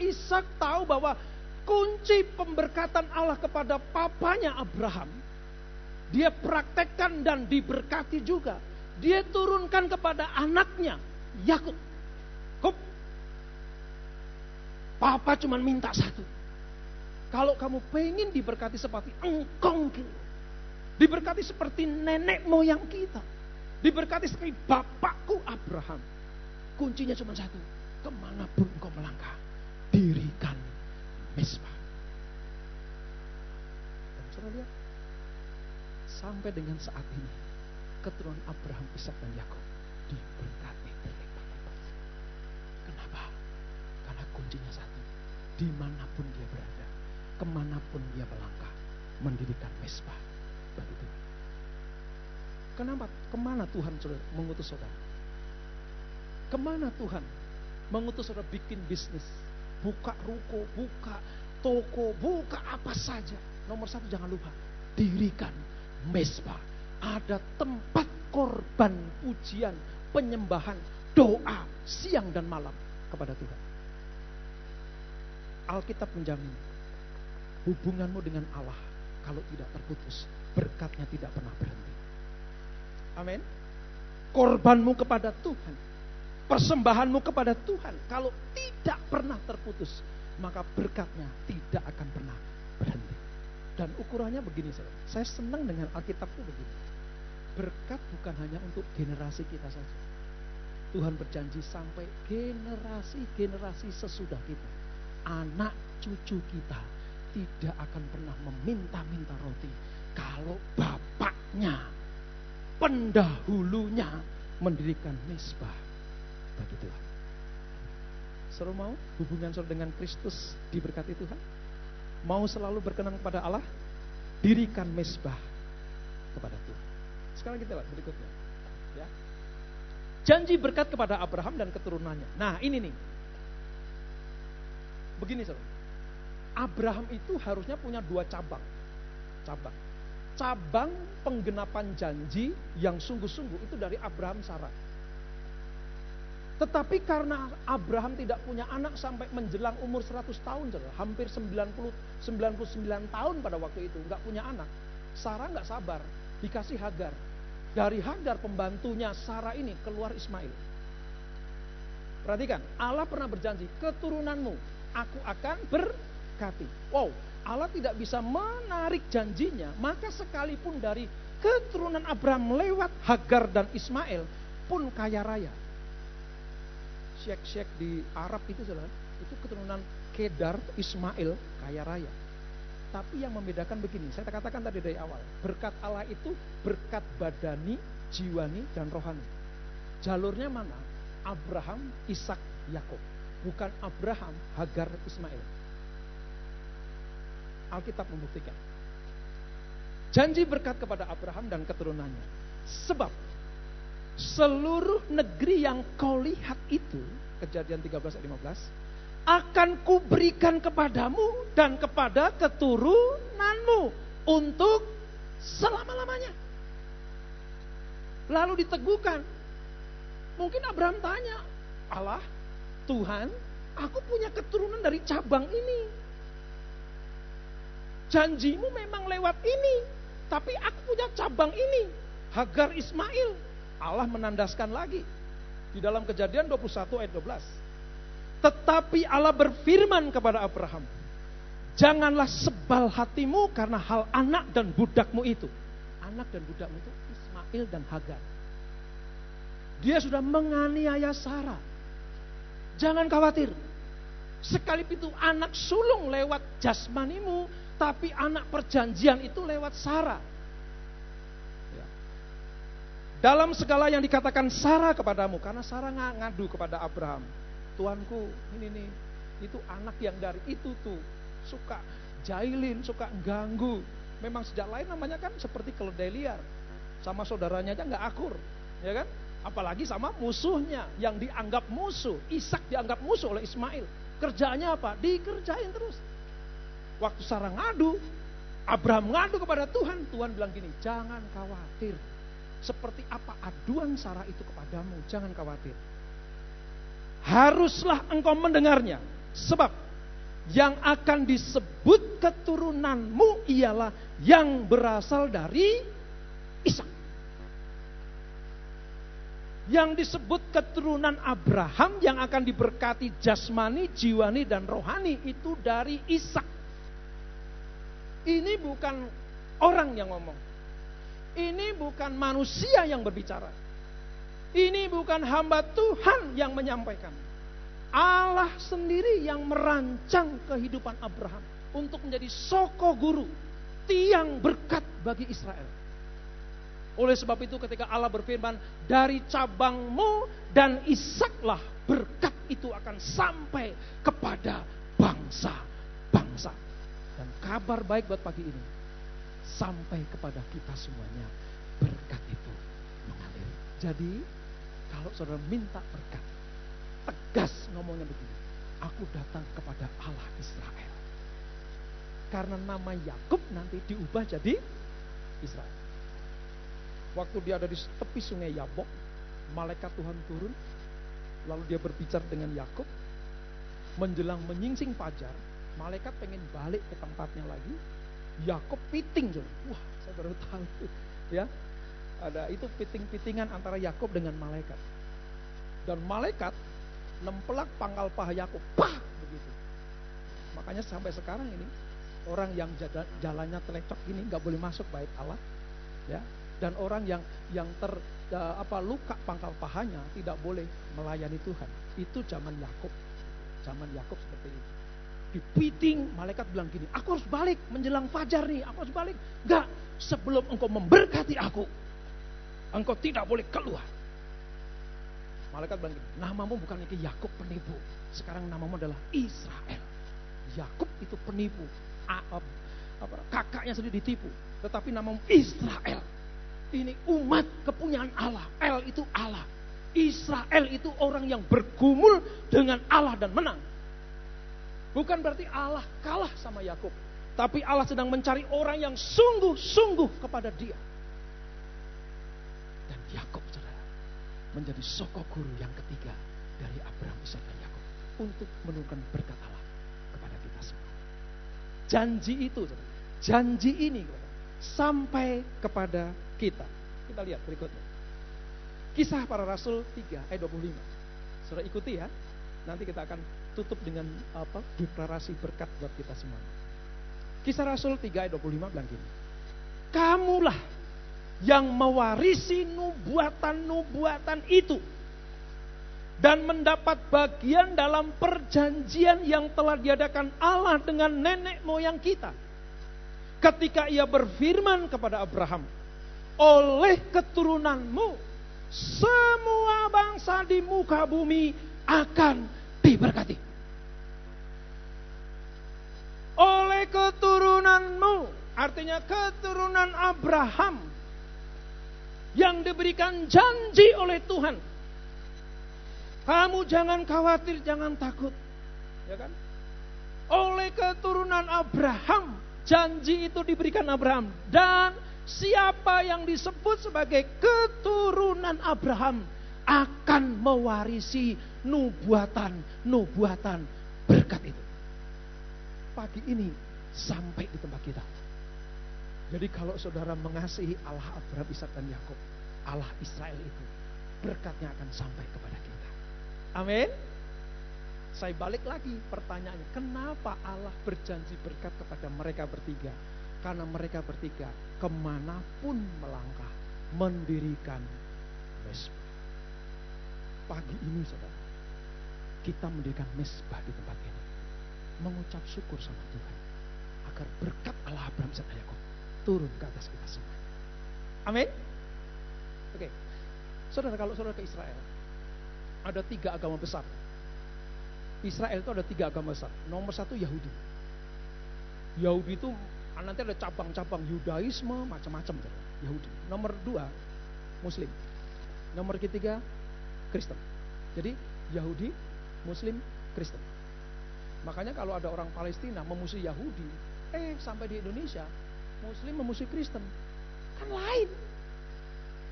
Ishak tahu bahwa kunci pemberkatan Allah kepada papanya Abraham, dia praktekkan dan diberkati juga. Dia turunkan kepada anaknya Yakub. Papa cuma minta satu. Kalau kamu pengen diberkati seperti engkong gitu, diberkati seperti nenek moyang kita, diberkati seperti bapakku Abraham, kuncinya cuma satu. Kemanapun kau melangkah, dirikan mezbah. Dan saudara lihat, sampai dengan saat ini, keturunan Abraham, Ishak dan Yakub diberkati berlipat-lipat. Kenapa? Karena kuncinya satu. Dimanapun dia berada, kemanapun dia melangkah, mendirikan mezbah bagi Tuhan. Kenapa? Kemana Tuhan mengutus saudara? Kemana Tuhan mengutus saudara bikin bisnis? Buka ruko, buka toko, buka apa saja. Nomor satu jangan lupa, dirikan mezbah. Ada tempat korban pujian, penyembahan, doa siang dan malam kepada Tuhan. Alkitab menjamin hubunganmu dengan Allah kalau tidak terputus, berkatnya tidak pernah berhenti. Amin. Korbanmu kepada Tuhan, persembahanmu kepada Tuhan kalau tidak pernah terputus, maka berkatnya tidak akan pernah berhenti. Dan ukurannya begini saudara. Saya senang dengan Alkitab itu begini. Berkat bukan hanya untuk generasi kita saja. Tuhan berjanji sampai generasi-generasi sesudah kita. Anak cucu kita tidak akan pernah meminta-minta roti kalau bapaknya, pendahulunya mendirikan mezbah bagi Tuhan. Saudara mau hubungan saudara dengan Kristus diberkati Tuhan? Mau selalu berkenan kepada Allah? Dirikan mezbah kepada Tuhan. Sekarang kita lihat berikutnya. Ya. Janji berkat kepada Abraham dan keturunannya. Nah ini nih. Begini saudara. Abraham itu harusnya punya 2 cabang. Cabang penggenapan janji yang sungguh-sungguh itu dari Abraham Sarah. Tetapi karena Abraham tidak punya anak sampai menjelang umur 100 tahun, saudara, hampir 99 tahun pada waktu itu, nggak punya anak. Sarah nggak sabar, dikasih Hagar. Dari Hagar pembantunya Sarah ini keluar Ismail. Perhatikan, Allah pernah berjanji, keturunanmu aku akan berkati. Wow, Allah tidak bisa menarik janjinya, maka sekalipun dari keturunan Abraham lewat Hagar dan Ismail pun kaya raya. Syekh-syekh di Arab itu saudara, itu keturunan Kedar, Ismail, kaya raya. Tapi yang membedakan begini, saya katakan tadi dari awal, berkat Allah itu berkat badani, jiwani, dan rohani. Jalurnya mana? Abraham, Ishak, Yakub. Bukan Abraham, Hagar, Ismail. Alkitab membuktikan. Janji berkat kepada Abraham dan keturunannya. Sebab seluruh negeri yang kau lihat itu, Kejadian 13 ayat 15, akan kuberikan kepadamu dan kepada keturunanmu untuk selama-lamanya. Lalu diteguhkan. Mungkin Abraham tanya, Allah, Tuhan, aku punya keturunan dari cabang ini. Janjimu memang lewat ini, tapi aku punya cabang ini, Hagar, Ismail. Allah menandaskan lagi di dalam Kejadian 21 ayat 12. Tetapi Allah berfirman kepada Abraham, janganlah sebal hatimu karena hal anak dan budakmu itu. Anak dan budakmu itu Ismail dan Hagar. Dia sudah menganiaya Sarah. Jangan khawatir. Sekalipun itu anak sulung lewat jasmanimu, tapi anak perjanjian itu lewat Sarah. Ya. Dalam segala yang dikatakan Sarah kepadamu, karena Sarah ngadu kepada Abraham, Tuanku, ini nih, itu anak yang dari itu tuh suka jailin, suka ganggu. Memang sejak lain namanya kan seperti keledai liar, sama saudaranya aja nggak akur, ya kan? Apalagi sama musuhnya yang dianggap musuh. Ishak dianggap musuh oleh Ismail. Kerjaannya apa? Dikerjain terus. Waktu Sarah ngadu, Abraham ngadu kepada Tuhan. Tuhan bilang gini, jangan khawatir. Seperti apa aduan Sarah itu kepadamu, jangan khawatir. Haruslah engkau mendengarnya. Sebab yang akan disebut keturunanmu ialah yang berasal dari Ishak. Yang disebut keturunan Abraham yang akan diberkati jasmani, jiwani, dan rohani itu dari Ishak. Ini bukan orang yang ngomong. Ini bukan manusia yang berbicara. Ini bukan hamba Tuhan yang menyampaikan. Allah sendiri yang merancang kehidupan Abraham untuk menjadi soko guru, tiang berkat bagi Israel. Oleh sebab itu ketika Allah berfirman, dari cabangmu dan Ishaklah berkat itu akan sampai kepada bangsa-bangsa. Dan kabar baik buat pagi ini, sampai kepada kita semuanya berkat itu mengalir. Jadi kalau saudara minta berkat, tegas ngomongnya begini, aku datang kepada Allah Israel. Karena nama Yakub nanti diubah jadi Israel. Waktu dia ada di tepi sungai Yabok, malaikat Tuhan turun, lalu dia berbicara dengan Yakub. Menjelang menyingsing fajar, malaikat pengen balik ke tempatnya lagi. Yakub piting, wah saya baru tahu, ya ada itu piting-pitingan antara Yakub dengan malaikat. Dan malaikat nempelak pangkal paha Yakub, pah begitu. Makanya sampai sekarang ini orang yang jalannya telecok gini nggak boleh masuk bait Allah, ya. Dan orang yang luka pangkal pahanya tidak boleh melayani Tuhan. Itu zaman Yakub. Zaman Yakub seperti itu. Dipiting, malaikat bilang gini, aku harus balik menjelang fajar nih, aku harus balik. Enggak, sebelum engkau memberkati aku, engkau tidak boleh keluar. Malaikat bilang gini, namamu bukan lagi Yakub penipu, sekarang namamu adalah Israel. Yakub itu penipu, kakaknya sendiri ditipu, tetapi namamu Israel. Ini umat kepunyaan Allah. El itu Allah. Israel itu orang yang bergumul dengan Allah dan menang. Bukan berarti Allah kalah sama Yakub, tapi Allah sedang mencari orang yang sungguh-sungguh kepada Dia. Dan Yakub, saudara, menjadi soko guru yang ketiga dari Abraham, Ishak, dan Yakub untuk menurunkan berkat Allah kepada kita semua. Janji itu, saudara, janji ini sampai kepada kita. Kita lihat berikutnya. Kisah Para Rasul 3 ayat 25. Saudara ikuti ya. Nanti kita akan tutup dengan deklarasi berkat buat kita semua. Kisah Rasul 3 ayat 25 bilang gini. Kamulah yang mewarisi nubuatan-nubuatan itu dan mendapat bagian dalam perjanjian yang telah diadakan Allah dengan nenek moyang kita. Ketika Ia berfirman kepada Abraham, oleh keturunanmu semua bangsa di muka bumi akan diberkati. Oleh keturunanmu, artinya keturunan Abraham yang diberikan janji oleh Tuhan. Kamu jangan khawatir, jangan takut, ya kan? Oleh keturunan Abraham, janji itu diberikan Abraham. Dan siapa yang disebut sebagai keturunan Abraham akan mewarisi nubuatan berkat itu. Pagi ini sampai di tempat kita. Jadi kalau saudara mengasihi Allah Abraham, Ishak, dan Yakub, Allah Israel itu, berkatnya akan sampai kepada kita. Amin. Saya balik lagi pertanyaannya, kenapa Allah berjanji berkat kepada mereka bertiga? Karena mereka bertiga kemanapun melangkah mendirikan mezbah. Pagi ini saudara, kita mendirikan mezbah di tempat ini, mengucap syukur sama Tuhan agar berkat Allah Abraham, Ishak, dan Yakub turun ke atas kita semua. Amin. Oke. Saudara, kalau saudara ke Israel, ada 3 agama besar. Israel itu ada 3 agama besar. Nomor 1 Yahudi. Yahudi itu nanti ada cabang-cabang Yudaisme, macam-macam. Yahudi. Nomor 2 Muslim. Nomor ketiga, Kristen. Jadi Yahudi, Muslim, Kristen. Makanya kalau ada orang Palestina memusuhi Yahudi, sampai di Indonesia Muslim memusuhi Kristen, kan lain,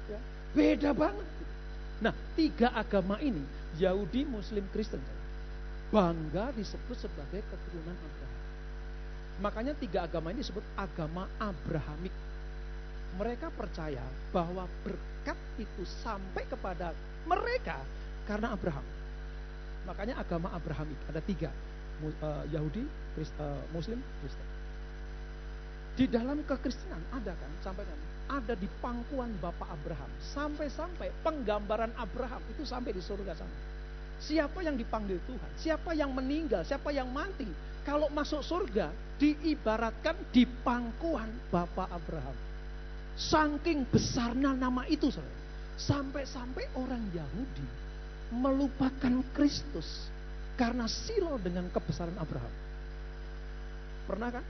ya, beda banget. Nah, tiga agama ini, Yahudi, Muslim, Kristen, bangga disebut sebagai keturunan Abraham. Makanya tiga agama ini disebut agama Abrahamik. Mereka percaya bahwa berkat itu sampai kepada mereka karena Abraham. Makanya agama Abrahamik ada tiga, Yahudi, Muslim, Kristen. Di dalam kekristenan ada kan, sampai kan, ada di pangkuan Bapak Abraham. Sampai-sampai penggambaran Abraham itu sampai di surga sana. Siapa yang dipanggil Tuhan, siapa yang meninggal, siapa yang mati, kalau masuk surga diibaratkan di pangkuan Bapak Abraham. Saking besarnya nama itu, saudara. Sampai-sampai orang Yahudi melupakan Kristus karena silau dengan kebesaran Abraham. Pernah kan?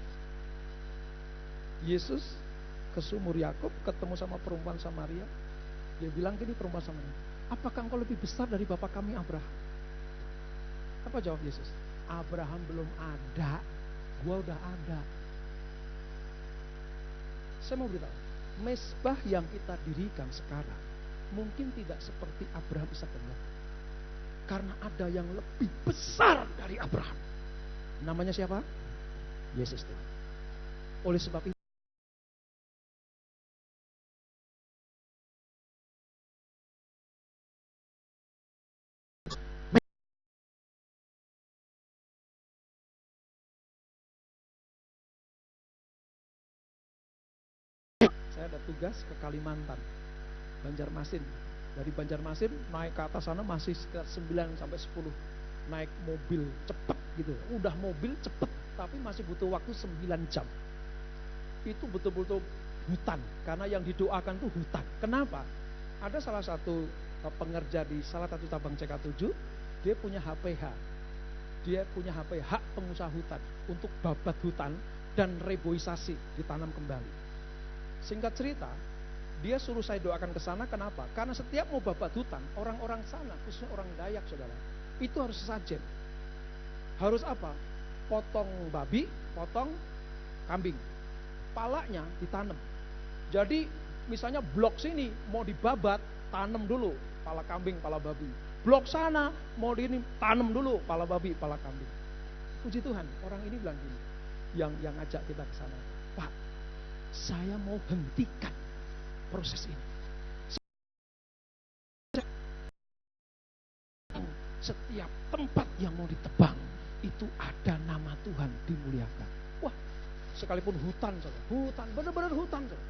Yesus ke sumur Yakub, ketemu sama perempuan Samaria. Dia bilang gini, perempuan Samaria, apakah engkau lebih besar dari bapak kami Abraham? Apa jawab Yesus? Abraham belum ada, gua udah ada. Saya mau beritahu, mezbah yang kita dirikan sekarang mungkin tidak seperti Abraham, Ishak dan Yakub. Karena ada yang lebih besar dari Abraham. Namanya siapa? Yesus Tuhan. Oleh sebab itu, saya ada tugas ke Kalimantan, Banjarmasin. Dari Banjarmasin naik ke atas sana masih sekitar 9 sampai 10. Naik mobil cepet gitu. Udah mobil cepet, tapi masih butuh waktu 9 jam. Itu betul-betul hutan, karena yang didoakan tuh hutan. Kenapa? Ada salah satu pengerja di salah satu cabang CK7, dia punya HPH. Dia punya HP, hak pengusaha hutan, untuk babat hutan dan reboisasi, ditanam kembali. Singkat cerita, dia suruh saya doakan ke sana. Kenapa? Karena setiap mau babat hutan, orang-orang sana, khususnya orang Dayak, saudara, itu harus sesajen. Harus apa? Potong babi, potong kambing. Palanya ditanam. Jadi misalnya blok sini mau dibabat, tanam dulu pala kambing, pala babi. Blok sana mau ini, tanam dulu pala babi, pala kambing. Puji Tuhan, orang ini bilang gini, yang ngajak kita ke sana, Pak, saya mau hentikan proses ini. Setiap tempat yang mau ditebang itu ada nama Tuhan dimuliakan. Wah, sekalipun hutan, saudara, hutan, benar-benar hutan, saudara.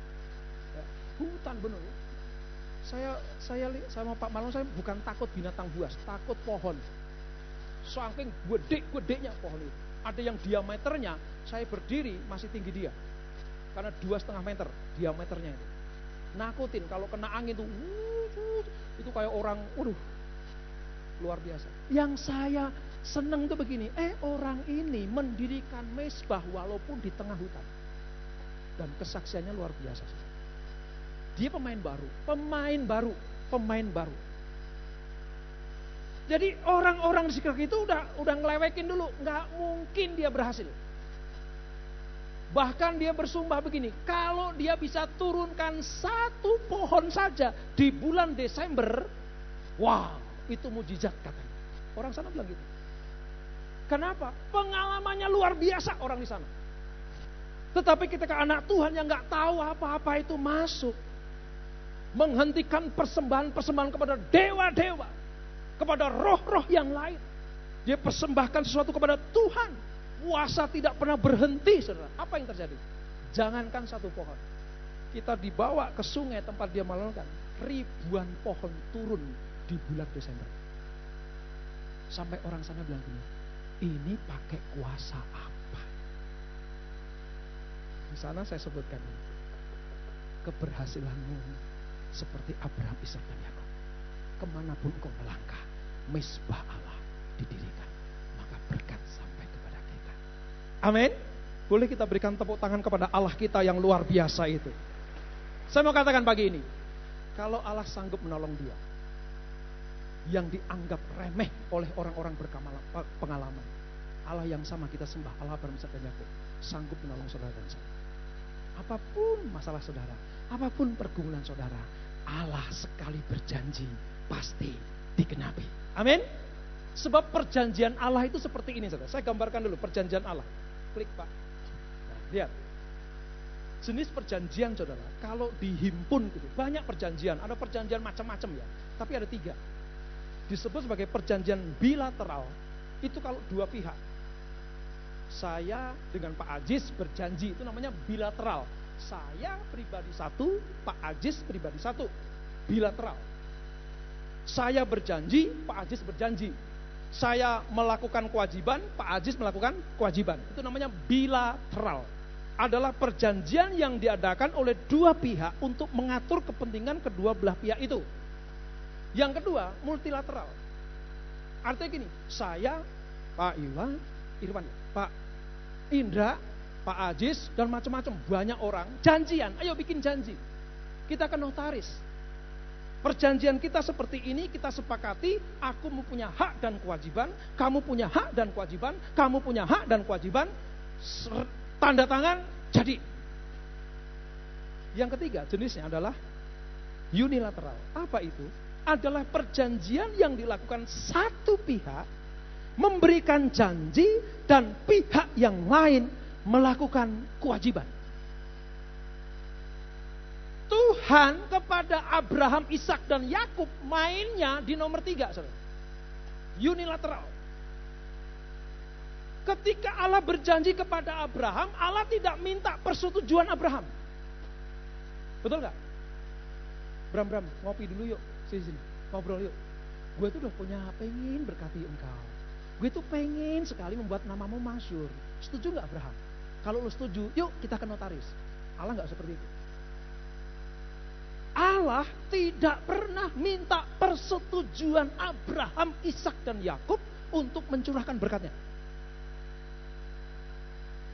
Ya, hutan benar. Saya sama Pak Malon, saya bukan takut binatang buas, takut pohon. Saking gede-gedenya pohon itu. Ada yang diameternya, saya berdiri masih tinggi dia. Karena 2,5 meter diameternya itu. Nakutin kalau kena angin tuh, itu kayak orang, luar biasa. Yang saya seneng tuh begini, orang ini mendirikan mezbah walaupun di tengah hutan. Dan kesaksiannya luar biasa. Dia pemain baru. Jadi orang-orang di sekitar itu udah ngelewekin dulu, nggak mungkin dia berhasil. Bahkan dia bersumpah begini, kalau dia bisa turunkan 1 pohon saja di bulan Desember, wow, itu mujizat katanya. Orang sana bilang gitu. Kenapa? Pengalamannya luar biasa orang di sana. Tetapi ketika anak Tuhan yang nggak tahu apa-apa itu masuk, menghentikan persembahan-persembahan kepada dewa-dewa, kepada roh-roh yang lain, dia persembahkan sesuatu kepada Tuhan. Puasa tidak pernah berhenti, saudara. Apa yang terjadi? Jangankan 1 pohon, kita dibawa ke sungai tempat dia melakukan, ribuan pohon turun di bulan Desember. Sampai orang sana bilang gini, ini pakai kuasa apa? Di sana saya sebutkan ini, keberhasilanmu seperti Abraham, Ishak dan Yakub. Kemanapun kau melangkah, mezbah Allah didirikan, maka berkat sampai kepada kita. Amin. Boleh kita berikan tepuk tangan kepada Allah kita yang luar biasa itu. Saya mau katakan pagi ini, Kalau Allah sanggup menolong dia, yang dianggap remeh oleh orang-orang berpengalaman, Allah yang sama kita sembah, Allah Abraham, Ishak dan Yakub, sanggup menolong saudara dan saya. Apapun masalah saudara, apapun pergumulan saudara, Allah sekali berjanji pasti digenapi. Amin. Sebab perjanjian Allah itu seperti ini, saudara. Saya gambarkan dulu perjanjian Allah. Klik, Pak. Nah, lihat. Jenis perjanjian, saudara, kalau dihimpun gitu, banyak perjanjian. Ada perjanjian macam-macam ya, tapi ada 3. Disebut sebagai perjanjian bilateral. Itu kalau dua pihak. Saya dengan Pak Ajis berjanji, itu namanya bilateral. Saya pribadi satu, Pak Ajis pribadi satu. Bilateral. Saya berjanji, Pak Ajis berjanji. Saya melakukan kewajiban, Pak Ajis melakukan kewajiban. Itu namanya bilateral. Adalah perjanjian yang diadakan oleh dua pihak untuk mengatur kepentingan kedua belah pihak itu. Yang kedua, multilateral. Artinya gini, saya, Pak Irwan, Pak Indra, Pak Ajis, dan macam-macam, banyak orang janjian, ayo bikin janji. Kita akan notaris. Perjanjian kita seperti ini, kita sepakati, aku mempunyai hak dan kewajiban, kamu punya hak dan kewajiban, kamu punya hak dan kewajiban, tanda tangan, jadi. Yang ketiga jenisnya adalah unilateral. Apa itu? Adalah perjanjian yang dilakukan satu pihak, memberikan janji, dan pihak yang lain melakukan kewajiban. Tuhan kepada Abraham, Ishak dan Yakub mainnya di nomor 3, saudara. Unilateral. Ketika Allah berjanji kepada Abraham, Allah tidak minta persetujuan Abraham. Betul gak? Bram, ngopi dulu yuk. Sini, ngobrol yuk. Gue tuh udah pengen berkati engkau. Gue tuh pengen sekali membuat namamu masyhur. Setuju gak Abraham? Kalau lu setuju, yuk kita ke notaris. Allah gak seperti itu. Allah tidak pernah minta persetujuan Abraham, Ishak dan Yakub untuk mencurahkan berkatnya.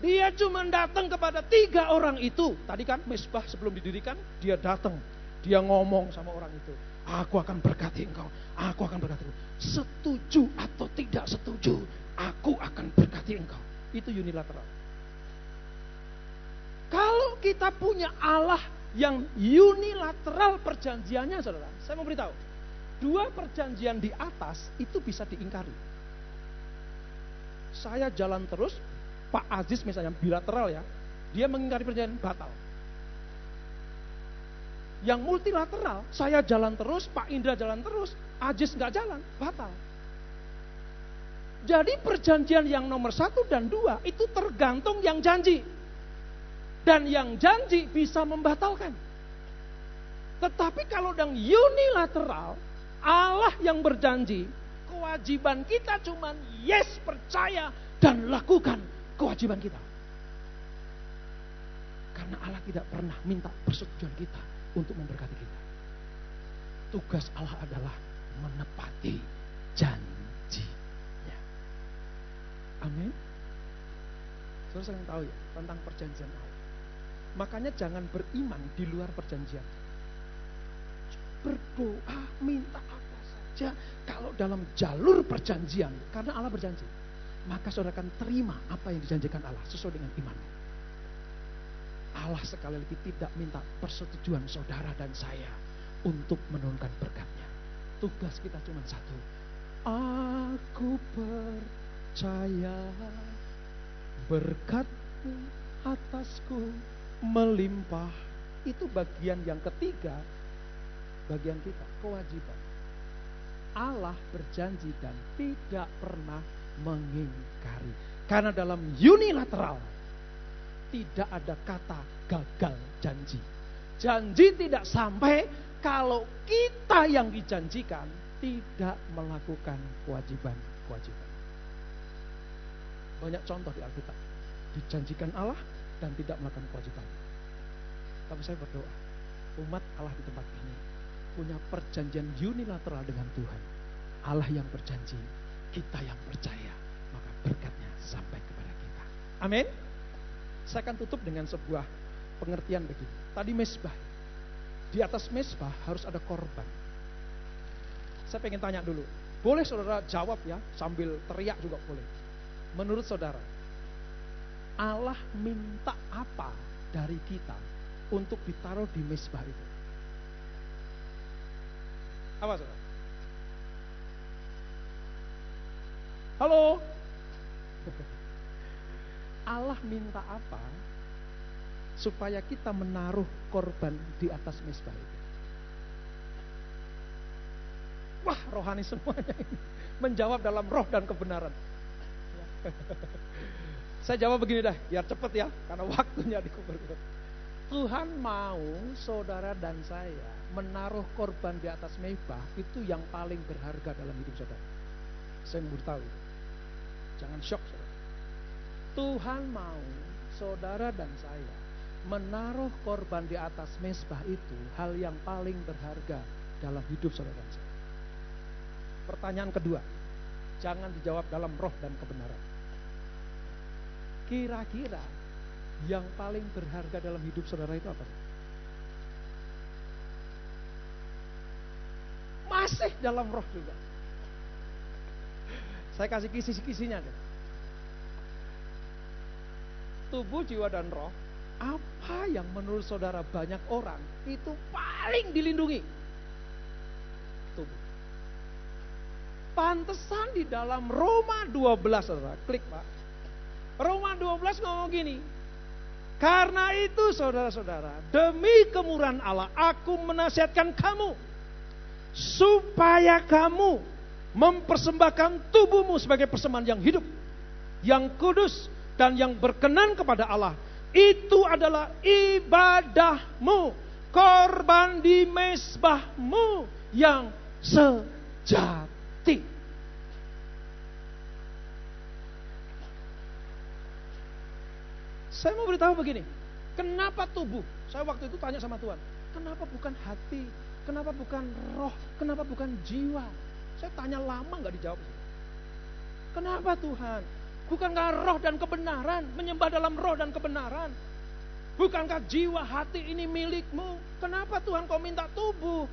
Dia cuma datang kepada 3 orang itu. Tadi kan Mesbah sebelum didirikan, dia datang. Dia ngomong sama orang itu. Aku akan berkati engkau. Aku akan berkati engkau. Setuju atau tidak setuju, aku akan berkati engkau. Itu unilateral. Kalau kita punya Allah yang unilateral perjanjiannya, saudara, saya mau beritahu, 2 perjanjian di atas itu bisa diingkari. Saya jalan terus, Pak Aziz misalnya bilateral ya, dia mengingkari perjanjian, batal. Yang multilateral, saya jalan terus, Pak Indra jalan terus, Aziz nggak jalan, batal. Jadi perjanjian yang nomor 1 dan 2 itu tergantung yang janji. Dan yang janji bisa membatalkan. Tetapi kalau yang unilateral, Allah yang berjanji, kewajiban kita cuman yes, percaya, dan lakukan kewajiban kita. Karena Allah tidak pernah minta persetujuan kita untuk memberkati kita. Tugas Allah adalah menepati janjinya. Amin. Saudara sering tahu ya tentang perjanjian Allah. Makanya jangan beriman di luar perjanjian. Berdoa, minta apa saja. Kalau dalam jalur perjanjian, karena Allah berjanji, maka saudara akan terima apa yang dijanjikan Allah sesuai dengan imanmu. Allah sekali lagi tidak minta persetujuan saudara dan saya untuk menurunkan berkatnya. Tugas kita cuma satu. Aku percaya berkat-Mu atasku melimpah. Itu bagian yang ketiga, bagian kita, kewajiban. Allah berjanji dan tidak pernah mengingkari. Karena dalam unilateral tidak ada kata gagal janji. Janji tidak sampai kalau kita yang dijanjikan tidak melakukan kewajiban-kewajiban. Banyak contoh di Alkitab. Dijanjikan Allah dan tidak melakukan kewajiban. Tapi saya berdoa, umat Allah di tempat ini punya perjanjian unilateral dengan Tuhan. Allah yang berjanji, kita yang percaya, maka berkatnya sampai kepada kita. Amin. Saya akan tutup dengan sebuah pengertian begini. Tadi mesbah. Di atas mezbah harus ada korban. Saya pengen tanya dulu. Boleh saudara jawab ya, sambil teriak juga boleh. Menurut saudara, Allah minta apa dari kita untuk ditaruh di mezbah itu? Apa saudara? Halo? Allah minta apa supaya kita menaruh korban di atas mezbah itu? Wah, rohani semuanya ini. Menjawab dalam roh dan kebenaran. Saya jawab begini dah, biar cepet ya, karena waktunya dikubur. Tuhan mau saudara dan saya menaruh korban di atas mezbah itu yang paling berharga dalam hidup saudara. Saya mau beritahu. Jangan shock saudara. Tuhan mau saudara dan saya menaruh korban di atas mezbah itu hal yang paling berharga dalam hidup saudara dan saya. Pertanyaan kedua, jangan dijawab dalam roh dan kebenaran. Kira-kira yang paling berharga dalam hidup saudara itu apa? Masih dalam roh juga. Saya kasih kisi-kisinya deh. Tubuh, jiwa, dan roh, apa yang menurut saudara banyak orang itu paling dilindungi? Tubuh. Pantesan di dalam Roma 12, saudara, klik Pak. Roma 12 ngomong gini, karena itu saudara-saudara, demi kemurahan Allah, aku menasihatkan kamu, supaya kamu mempersembahkan tubuhmu sebagai persembahan yang hidup, yang kudus, dan yang berkenan kepada Allah. Itu adalah ibadahmu, korban di mezbahmu yang sejati. Saya mau beritahu begini, kenapa tubuh? Saya waktu itu tanya sama Tuhan, kenapa bukan hati, kenapa bukan roh, kenapa bukan jiwa? Saya tanya lama gak dijawab. Kenapa Tuhan? Bukankah roh dan kebenaran, menyembah dalam roh dan kebenaran? Bukankah jiwa hati ini milikmu? Kenapa Tuhan kau minta tubuh?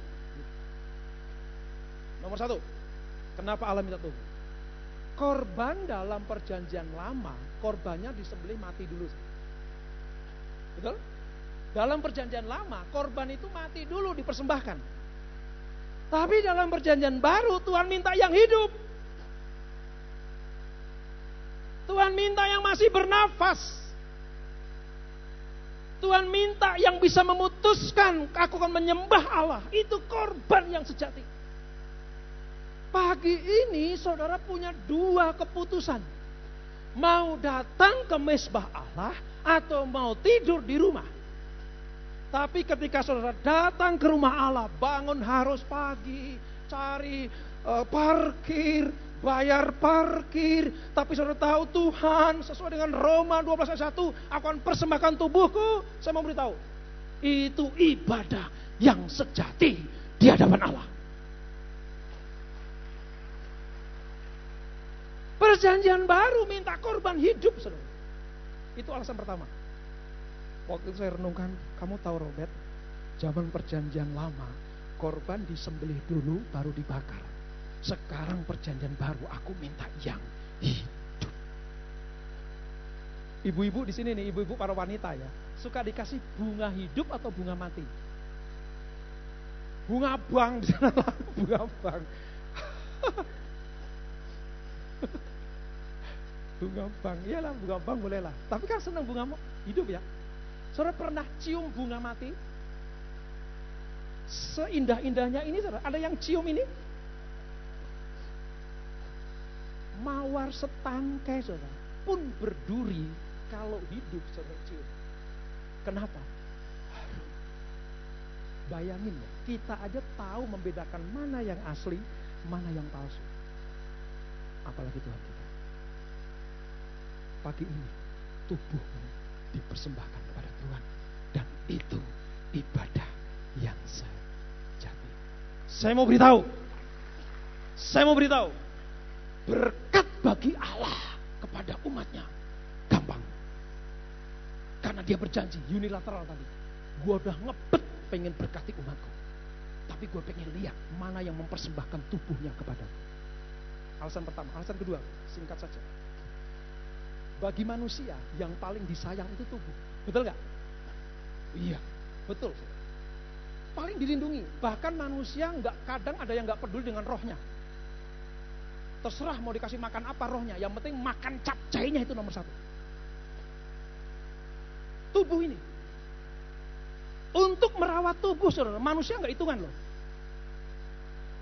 Nomor satu, kenapa Allah minta tubuh? Korban dalam perjanjian lama, korbannya disembelih mati dulu. Betul? Dalam perjanjian lama, korban itu mati dulu dipersembahkan. Tapi dalam perjanjian baru, Tuhan minta yang hidup. Tuhan minta yang masih bernafas. Tuhan minta yang bisa memutuskan, aku akan menyembah Allah. Itu korban yang sejati. Pagi ini saudara punya dua keputusan. Mau datang ke mezbah Allah atau mau tidur di rumah. Tapi ketika saudara datang ke rumah Allah, bangun harus pagi, cari parkir, bayar parkir. Tapi saudara tahu Tuhan sesuai dengan Roma 12 ayat 1, aku akan persembahkan tubuhku. Saya mau beritahu, itu ibadah yang sejati di hadapan Allah. Perjanjian baru minta korban hidup, saudara. Itu alasan pertama. Waktu itu saya renungkan, kamu tahu Robert, zaman perjanjian lama, korban disembelih dulu baru dibakar. Sekarang perjanjian baru aku minta yang hidup. Ibu-ibu di sini nih, ibu-ibu para wanita ya, suka dikasih bunga hidup atau bunga mati? Bunga bang di sana, bunga bang. Bunga bang, iyalah bunga bang boleh lah. Tapi kan senang bunga hidup ya. Saudara pernah cium bunga mati? Seindah-indahnya ini saudara, ada yang cium ini? Mawar setangkai saudara pun berduri kalau hidup saudara cium. Kenapa? Bayangin ya, kita aja tahu membedakan mana yang asli, mana yang palsu. Apalagi Tuhan kita. Pagi ini tubuhmu dipersembahkan kepada Tuhan, dan itu ibadah yang sejati. Saya mau beritahu, berkat bagi Allah kepada umatnya gampang, karena dia berjanji unilateral tadi. Gua udah ngebet pengen berkati umatku. Tapi gue pengen lihat mana yang mempersembahkan tubuhnya kepadaku. Alasan pertama. Alasan kedua, singkat saja. Bagi manusia yang paling disayang itu tubuh. Betul gak? Iya, betul. Paling dilindungi. Bahkan manusia kadang ada yang gak peduli dengan rohnya. Terserah mau dikasih makan apa rohnya. Yang penting makan capcainya itu nomor 1. Tubuh ini. Untuk merawat tubuh, saudara, manusia nggak hitungan loh.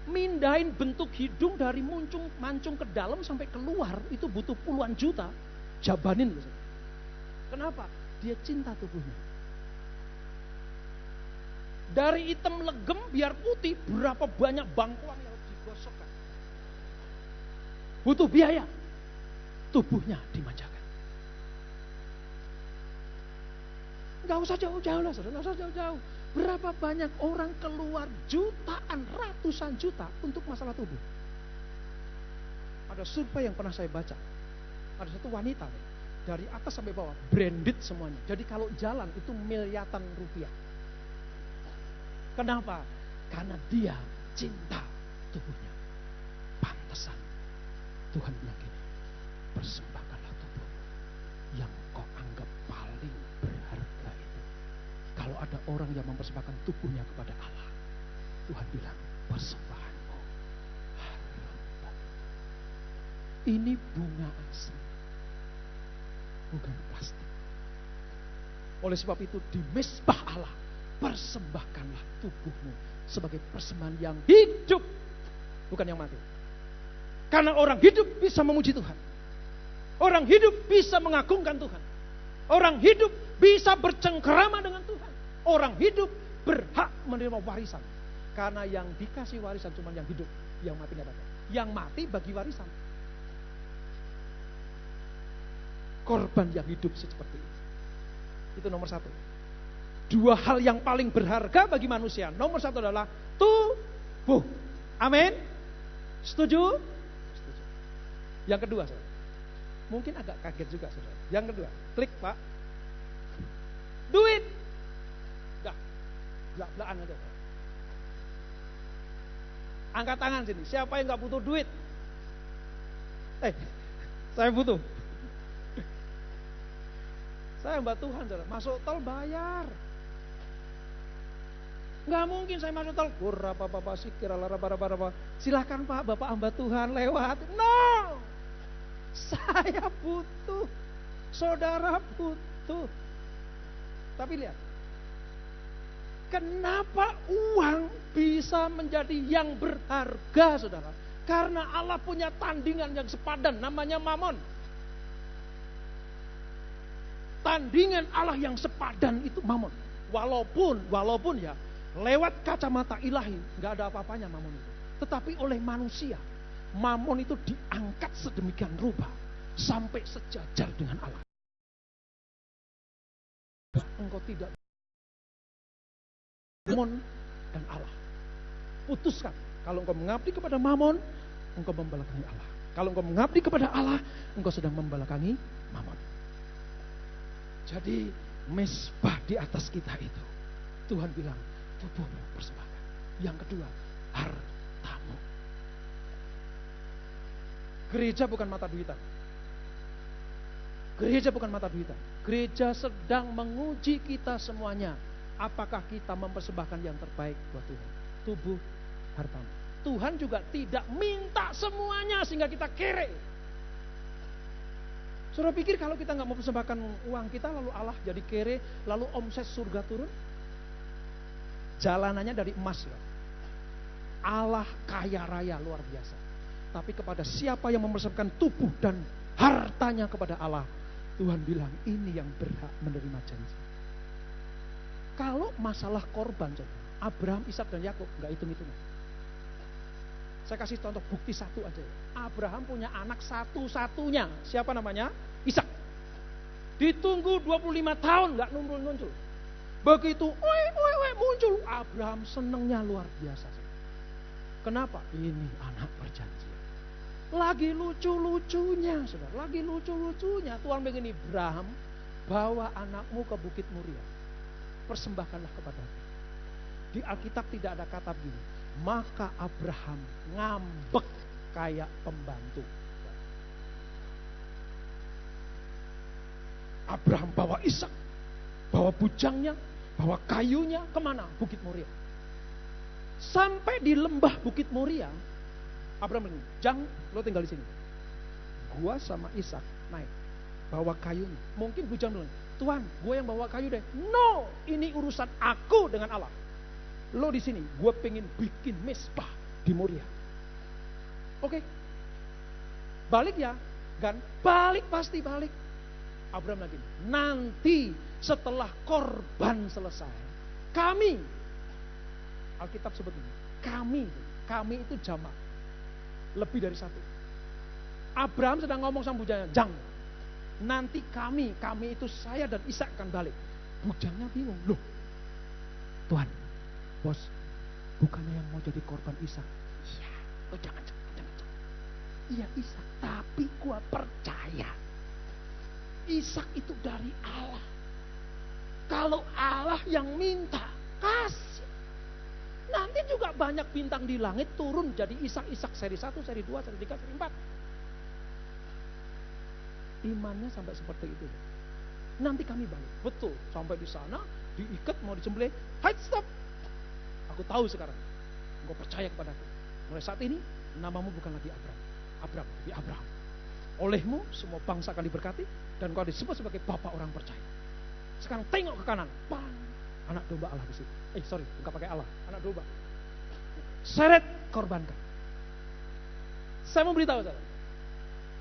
Mindahin bentuk hidung dari mancung ke dalam sampai keluar itu butuh puluhan juta. Jabanin loh, saudara. Kenapa? Dia cinta tubuhnya. Dari hitam legem biar putih, berapa banyak bangkuan yang harus digosokkan. Butuh biaya. Tubuhnya dimanjakan. Gak usah jauh-jauh lah, saudara. Gak usah jauh-jauh. Berapa banyak orang keluar jutaan, ratusan juta untuk masalah tubuh. Ada survei yang pernah saya baca. Ada satu wanita dari atas sampai bawah, branded semuanya. Jadi kalau jalan itu miliaran rupiah. Kenapa? Karena dia cinta tubuhnya. Pantesan Tuhan bilang gini, persembahkanlah tubuh yang kau anggap paling berharga itu. Kalau ada orang yang mempersembahkan tubuhnya kepada Allah, Tuhan bilang, persembahanmu harum. Ini bunga asli, bukan plastik. Oleh sebab itu di mezbah Allah, persembahkanlah tubuhmu sebagai persembahan yang hidup, bukan yang mati. Karena orang hidup bisa memuji Tuhan. Orang hidup bisa mengagungkan Tuhan. Orang hidup bisa bercengkerama dengan Tuhan. Orang hidup berhak menerima warisan. Karena yang dikasih warisan cuma yang hidup, yang mati nggak dapat. Yang mati bagi warisan. Korban yang hidup seperti itu. Itu nomor 1. 2 hal yang paling berharga bagi manusia. Nomor 1 adalah tubuh. Amin. Setuju? Setuju. Yang kedua, saudara. Mungkin agak kaget juga, saudara. Yang kedua, klik Pak. Duit. Dah, belak-belakan aja. Angkat tangan sini. Siapa yang nggak butuh duit? Saya butuh. Saya hamba Tuhan, saudara. Masuk tol bayar. Nggak mungkin saya masuk tol. Silahkan Pak, Bapak hamba Tuhan lewat. No. Saya butuh. Saudara butuh. Tapi lihat. Kenapa uang bisa menjadi yang berharga, saudara? Karena Allah punya tandingan yang sepadan, namanya Mamon. Tandingan Allah yang sepadan itu Mamon. Walaupun ya, lewat kacamata ilahi, nggak ada apa-apanya Mamon itu. Tetapi oleh manusia, Mamon itu diangkat sedemikian rupa sampai sejajar dengan Allah. Engkau tidak Mamon dan Allah. Putuskan. Kalau engkau mengabdi kepada Mamon, engkau membelakangi Allah. Kalau engkau mengabdi kepada Allah, engkau sedang membelakangi Mamon. Jadi mezbah di atas kita itu, Tuhan bilang, tubuhmu persembahkan. Yang kedua, hartamu. Gereja bukan mata duitan. Gereja bukan mata duitan. Gereja sedang menguji kita semuanya. Apakah kita mempersembahkan yang terbaik buat Tuhan? Tubuh, hartamu. Tuhan juga tidak minta semuanya sehingga kita kere. Saudara pikir kalau kita nggak mau persembahkan uang kita, lalu Allah jadi kere, lalu omset surga turun? Jalanannya dari emas. Ya. Allah kaya raya luar biasa. Tapi kepada siapa yang mempersembahkan tubuh dan hartanya kepada Allah, Tuhan bilang ini yang berhak menerima janji. Kalau masalah korban, Abraham, Ishak dan Yakub nggak hitung-hitungan. Saya kasih contoh bukti satu aja. Abraham punya anak satu-satunya. Siapa namanya? Ishak. Ditunggu 25 tahun nggak muncul. Begitu, muncul. Abraham senengnya luar biasa. Kenapa? Ini anak perjanjian. Lagi lucu-lucunya, saudara. Lagi lucu-lucunya. Tuhan begini, Abraham, bawa anakmu ke Bukit Muria. Persembahkanlah kepada aku. Di Alkitab tidak ada kata begini. Maka Abraham ngambek kayak pembantu. Abraham bawa Ishak, bawa bujangnya, bawa kayunya, kemana? Bukit Moria. Sampai di lembah Bukit Moria, Abraham bilang, "Jang, lo tinggal di sini. Gua sama Ishak naik, bawa kayunya." Mungkin bujang bilang, "Tuhan, gue yang bawa kayu deh." No, ini urusan aku dengan Allah. Lo di sini, gue pengen bikin mesbah di Moria. Oke. Balik ya, kan? Balik, pasti balik. Abraham lagi, nanti setelah korban selesai, kami, Alkitab sebut ini, kami itu jamak, lebih dari satu. Abraham sedang ngomong sama bujangnya, "Jang, nanti kami itu saya dan Ishak akan balik." Bujangnya bingung, "Loh, Tuhan, bos, bukannya yang mau jadi korban Ishak?" "Iya, lo jangan. Iya Ishak, tapi gua percaya Ishak itu dari Allah. Kalau Allah yang minta, kasih. Nanti juga banyak bintang di langit turun jadi Ishak seri 1, seri 2, seri 3, seri 4. Imannya sampai seperti itu. Nanti kami balik. Betul, sampai di sana diikat mau disembelih. "Hai, stop. Aku tahu sekarang. Engkau percaya kepadaku. Mulai saat ini namamu bukan lagi Abraham, tapi Abraham. Olehmu semua bangsa akan diberkati dan kau disebut sebagai bapak orang percaya." Sekarang tengok ke kanan, bang, anak domba Allah di situ. Bukan pakai Allah, anak domba. Seret, korbankan. Saya mau beritahu saudara,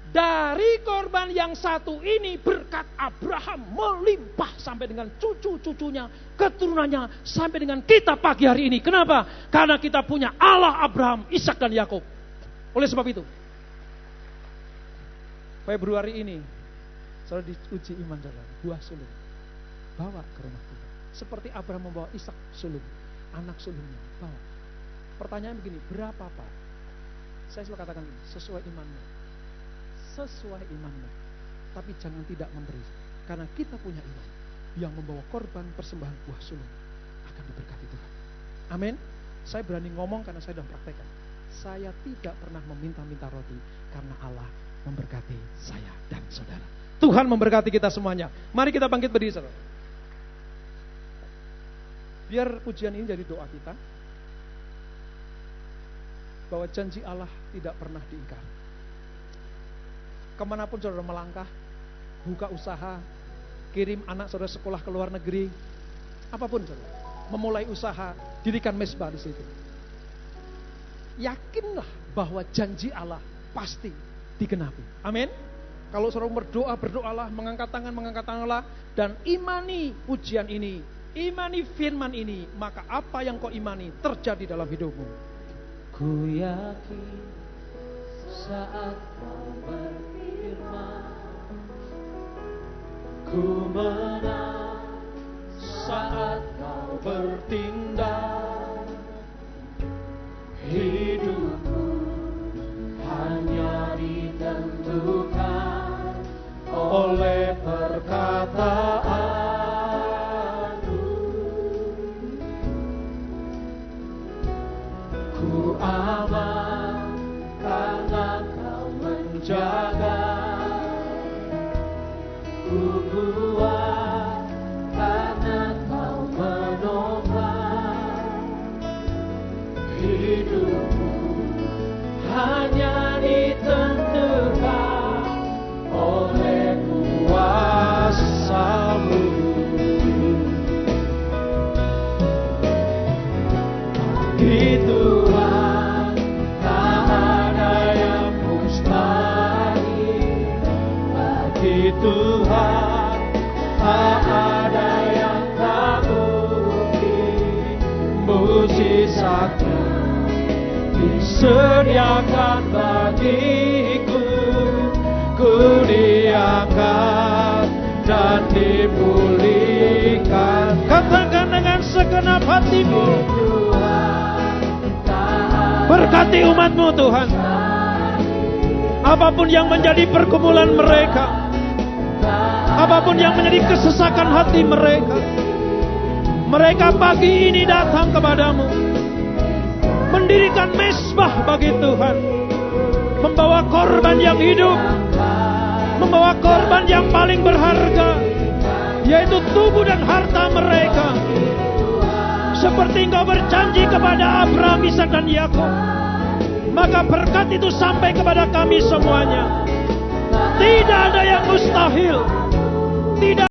dari korban yang satu ini berkat Abraham melimpah sampai dengan cucu-cucunya, keturunannya, sampai dengan kita pagi hari ini. Kenapa? Karena kita punya Allah Abraham, Ishak dan Yakub. Oleh sebab itu, Februari ini saudara diuji iman saudara, buah sulung bawa ke rumah Tuhan. Seperti Abraham membawa Ishak sulung, anak sulungnya bawa. Pertanyaan begini, berapa Pak? Saya selalu katakan ini, sesuai imanmu. Sesuai imanmu. Tapi jangan tidak memberi. Karena kita punya iman yang membawa korban persembahan buah sulung akan diberkati Tuhan. Amin. Saya berani ngomong karena saya sudah praktekkan. Saya tidak pernah meminta-minta roti karena Allah memberkati saya dan saudara. Tuhan memberkati kita semuanya. Mari kita bangkit berdiri saudara. Biar pujian ini jadi doa kita, bahwa janji Allah tidak pernah diingkar. Kemanapun saudara melangkah, buka usaha, kirim anak saudara sekolah ke luar negeri, apapun saudara, memulai usaha, dirikan mesbah di situ. Yakinlah bahwa janji Allah pasti digenapi. Amin. Kalau saudara berdoalah, mengangkat tanganlah, dan imani pujian ini, imani firman ini, maka apa yang kau imani terjadi dalam hidupmu. Ku yakin saat kau berfirman, ku menang saat kau bertindak. Hidupku hanya ditentukan oleh perkataanmu. Ku aman karena kau menjaga. Ku kuat karena kau menopang. Hidupku hanya ditentukan oleh kuasa-Mu. Bagi Tuhan tak ada yang mustahil. Bagi Tuhan tak ada yang tak mungkin. Mukjizatnya disediakan bagiku. Ku diangkat dan dipulihkan. Katakan dengan segenap hatimu. Berkati umat-Mu Tuhan. Apapun yang menjadi pergumulan mereka, apapun yang menjadi kesesakan hati mereka, Mereka pagi ini datang kepadamu, mendirikan mezbah bagi Tuhan, membawa korban yang hidup, membawa korban yang paling berharga, yaitu tubuh dan harta mereka. Seperti Engkau berjanji kepada Abraham, Ishak dan Yakub, maka berkat itu sampai kepada kami semuanya. Tidak ada yang mustahil. Tidak